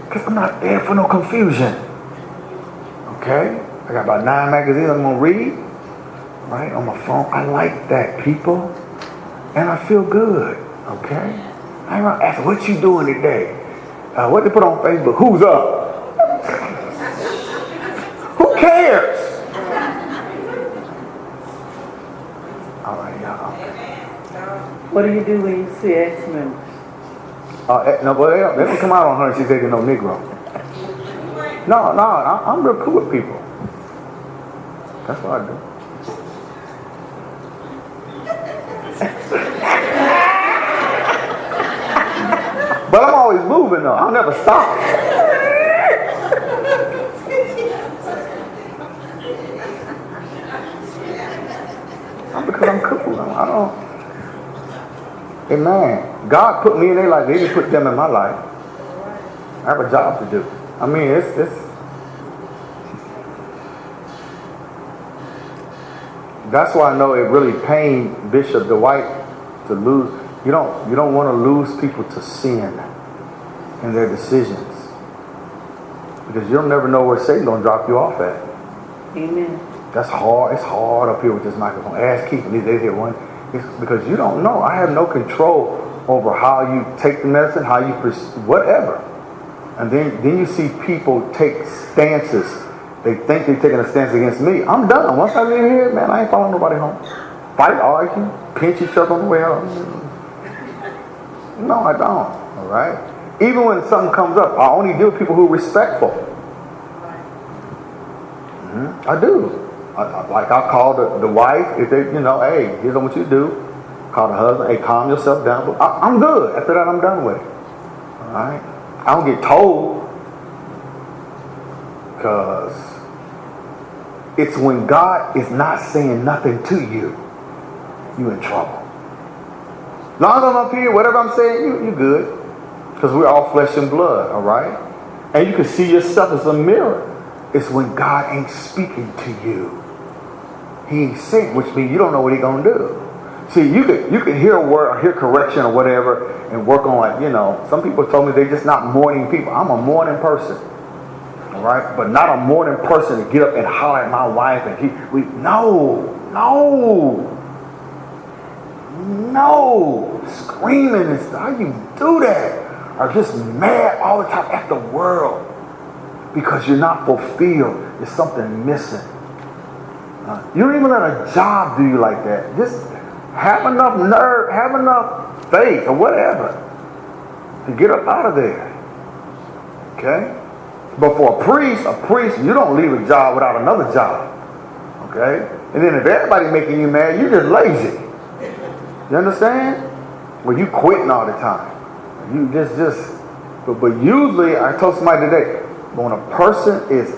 Because I'm not there for no confusion. Okay? I got about 9 magazines I'm going to read. Right? On my phone. I like that, people. And I feel good. Okay? I ain't gonna ask, what you doing today? What they put on Facebook? Who's up? Who cares? All right, y'all. What do you do when you see ex-members? No, but they don't come out on her and she's taking no Negro. No, I'm real cool with people. That's what I do. But I'm always moving though. I'll never stop. Because I'm cool. I don't. Hey man, God put me in their life. He didn't put them in my life. I have a job to do. I mean, it's. That's why I know it really pained Bishop Dwight to lose. You don't want to lose people to sin in their decisions. Because you'll never know where Satan's going to drop you off at. Amen. That's hard. It's hard up here with this microphone. Ask Keith, and these days here one. It's because you don't know. I have no control over how you take the medicine, how you whatever. And then you see people take stances. They think they're taking a stance against me. I'm done. Once I leave here, man, I ain't following nobody home. Fight, argue, pinch each other on the way home. No, I don't. All right? Even when something comes up, I only deal with people who are respectful. I do. I'll call the wife if they, hey, here's what you do. Call the husband, hey, calm yourself down. But I'm good. After that, I'm done with it. All right? I don't get told, because it's when God is not saying nothing to you, you in trouble. As long as I'm up here, whatever I'm saying, you good. Because we're all flesh and blood, all right? And you can see yourself as a mirror. It's when God ain't speaking to you. He ain't saying, which means you don't know what he's going to do. See, you can hear a word or hear correction or whatever and work on some people told me they're just not morning people. I'm a morning person. All right? But not a morning person to get up and holler at my wife and no. Screaming and stuff. How you do that? Or just mad all the time at the world because you're not fulfilled. There's something missing. You don't even let a job do you like that. Just have enough nerve, have enough faith or whatever to get up out of there. Okay? But for a priest, you don't leave a job without another job. Okay? And then if everybody's making you mad, you're just lazy. You understand? Well, you quitting all the time. You but usually, I told somebody today, when a person is,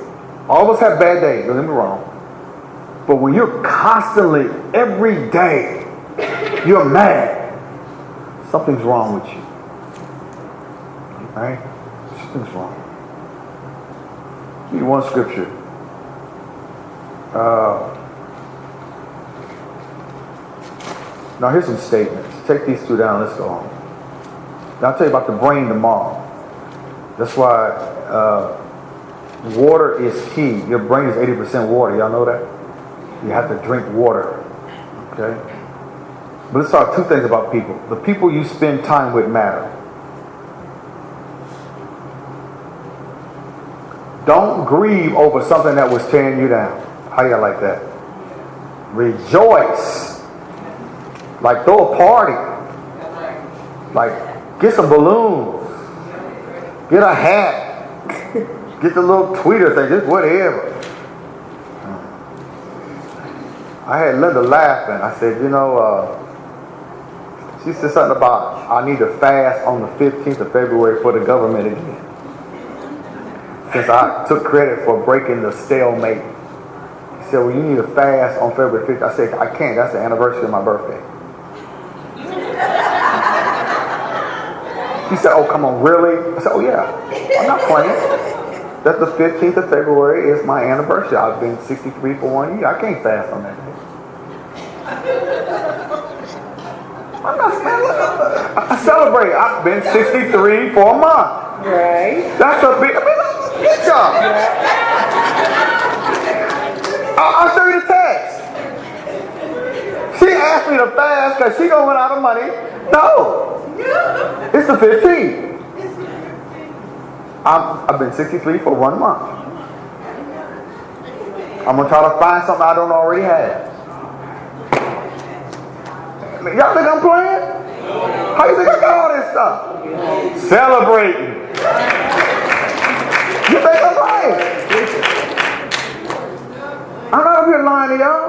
all of us have bad days, don't get me wrong. But when you're constantly, every day, you're mad, something's wrong with you. Right? Something's wrong. Give you one scripture. Now here's some statements. Take these two down. Let's go on. Now I'll tell you about the brain tomorrow. That's why water is key. Your brain is 80% water. Y'all know that? You have to drink water. Okay? But let's talk two things about people. The people you spend time with matter. Don't grieve over something that was tearing you down. How do you like that? Rejoice. Like throw a party. Like get some balloons. Get a hat. Get the little tweeter thing. Just whatever. I had Linda laughing. I said, she said something about I need to fast on the 15th of February for the government again. Since I took credit for breaking the stalemate. She said, well, you need to fast on February 15th. I said, I can't. That's the anniversary of my birthday. She said, oh, come on, really? I said, oh, yeah. I'm not playing. That's the 15th of February is my anniversary. I've been 63 for 1 year. I can't fast on that day. I'm not I celebrate. I've been 63 for a month. Right. That's a big job. I'll show you the text. She asked me to fast because she gonna run out of money. No. It's the 15th. I've been 63 for 1 month. I'm gonna try to find something I don't already have. Y'all think I'm playing? How you think I got all this stuff? Celebrating. You think I'm lying? I'm not up here lying to y'all.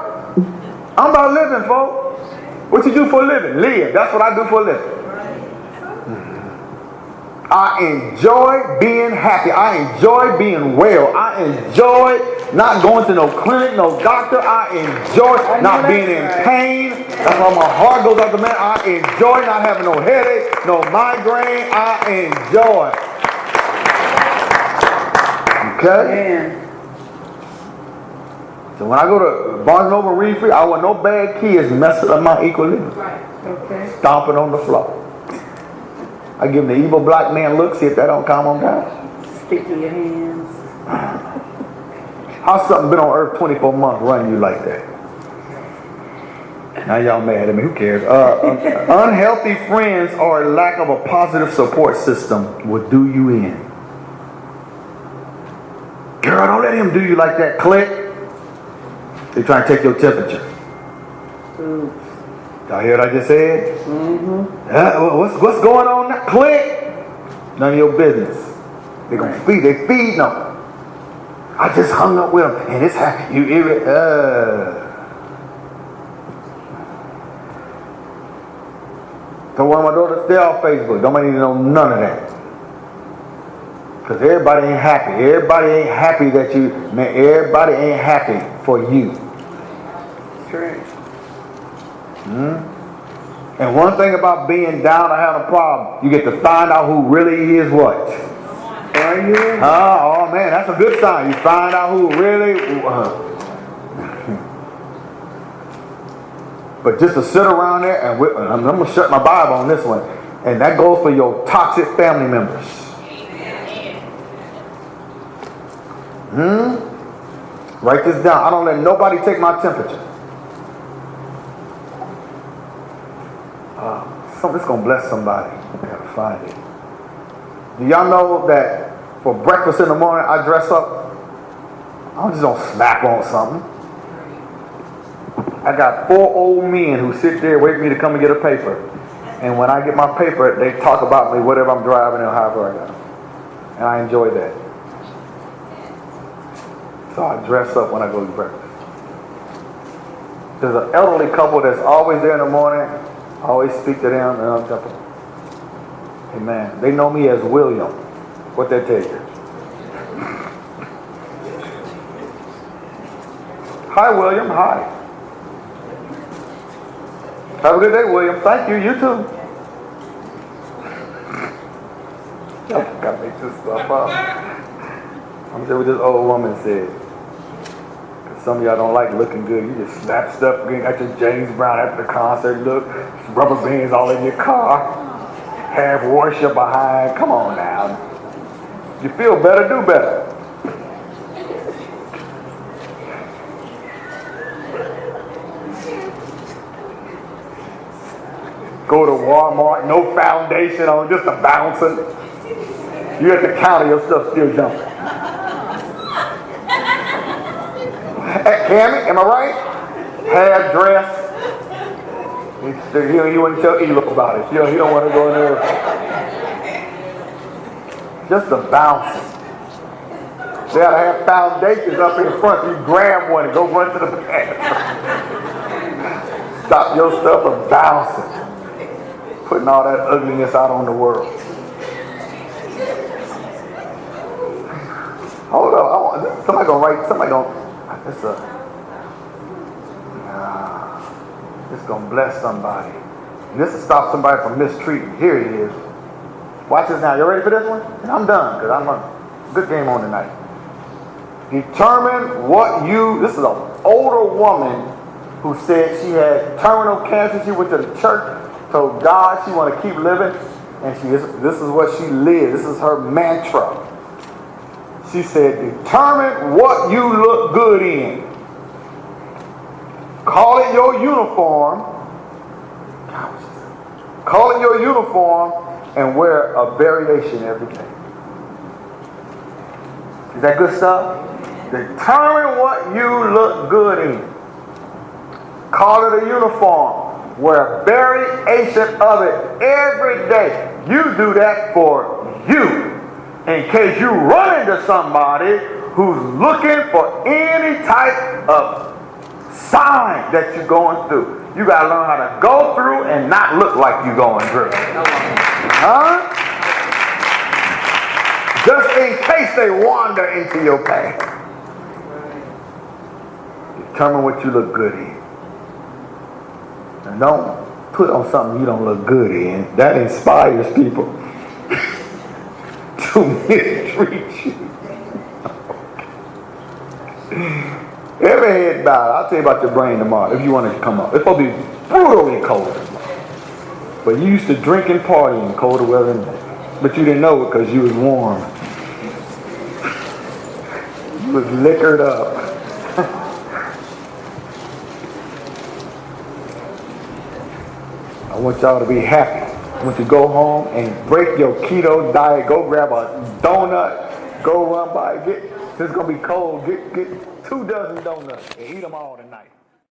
I'm about living, folks. What you do for a living? Live. That's what I do for a living. I enjoy being happy. I enjoy being well. I enjoy not going to no clinic, no doctor. I enjoy not being in pain. That's why my heart goes out to man. I enjoy not having no headache, no migraine. I enjoy. Okay? Man. So when I go to Barnes & Noble read free, I want no bad kids messing up my equilibrium. Right. Okay. Stomping on the floor. I give them the evil black man look, see if that don't calm them down. Stick to your hands. How's something been on earth 24 months running you like that? Now y'all mad at me, who cares? Unhealthy friends or a lack of a positive support system will do you in. Girl, don't let him do you like that. Click. They try to take your temperature. Oops. Y'all hear what I just said? Mm-hmm. What's going on now? Click. None of your business. They gonna feed. They feeding them. I just hung up with him, and it's So one of my daughters stay off Facebook. Don't need to know none of that. Because everybody ain't happy. Everybody ain't happy that you, man, everybody ain't happy for you. True. And one thing about being down or having a problem, you get to find out who really is what? Are you? Oh man, that's a good sign. You find out who really... But just to sit around there, and I'm going to shut my Bible on this one, and that goes for your toxic family members. Write this down. I don't let nobody take my temperature. It's going to bless somebody. I got to find it. Do y'all know that for breakfast in the morning, I dress up? I just don't slap on something. I got 4 old men who sit there waiting for me to come and get a paper. And when I get my paper, they talk about me, whatever I'm driving or however I go. And I enjoy that. So I dress up when I go to breakfast. There's an elderly couple that's always there in the morning. I always speak to them, and I'm jumping. Amen. They know me as William. What that tell you? Hi, William. Hi. Have a good day, William. Thank you. You too. I gotta make this stuff up. I'm sure what this old woman said. Some of y'all don't like looking good. You just slap stuff. You got your James Brown after the concert look. Rubber bands all in your car. Have worship behind. Come on now. You feel better, do better. Go to Walmart, no foundation on, just a bouncing. You at the counter, your stuff still jumping. Cammy, am I right? Hair, dress. He wouldn't tell Elo about it. He don't want to go in there. Just a bouncing. They ought to have foundations up in front. You grab one and go run to the bathroom. Stop your stuff from bouncing. Putting all that ugliness out on the world. Hold on. Somebody gonna write. Somebody gonna. It's gonna bless somebody. And this will stop somebody from mistreating. Here it is. Watch this now. You ready for this one? And I'm done because I'm a good game on tonight. Determine what you. This is an older woman who said she had terminal cancer. She went to the church, told God she want to keep living, and this is what she lived. This is her mantra. She said, determine what you look good in. Call it your uniform. Call it your uniform and wear a variation every day. Is that good stuff? Determine what you look good in. Call it a uniform. Wear a variation of it every day. You do that for you. In case you run into somebody who's looking for any type of sign that you're going through. You got to learn how to go through and not look like you're going through. Huh? Just in case they wander into your path. Determine what you look good in. And don't put on something you don't look good in. That inspires people to mistreat you. Every head bowed. I'll tell you about your brain tomorrow if you want to come up. It's supposed to be brutally cold. But you used to drink and party in colder weather than that. But you didn't know it because you was warm. was liquored up. I want y'all to be happy. I want you to go home and break your keto diet. Go grab a donut. Go run by. Since it's gonna be cold, get 2 dozen donuts and eat them all tonight.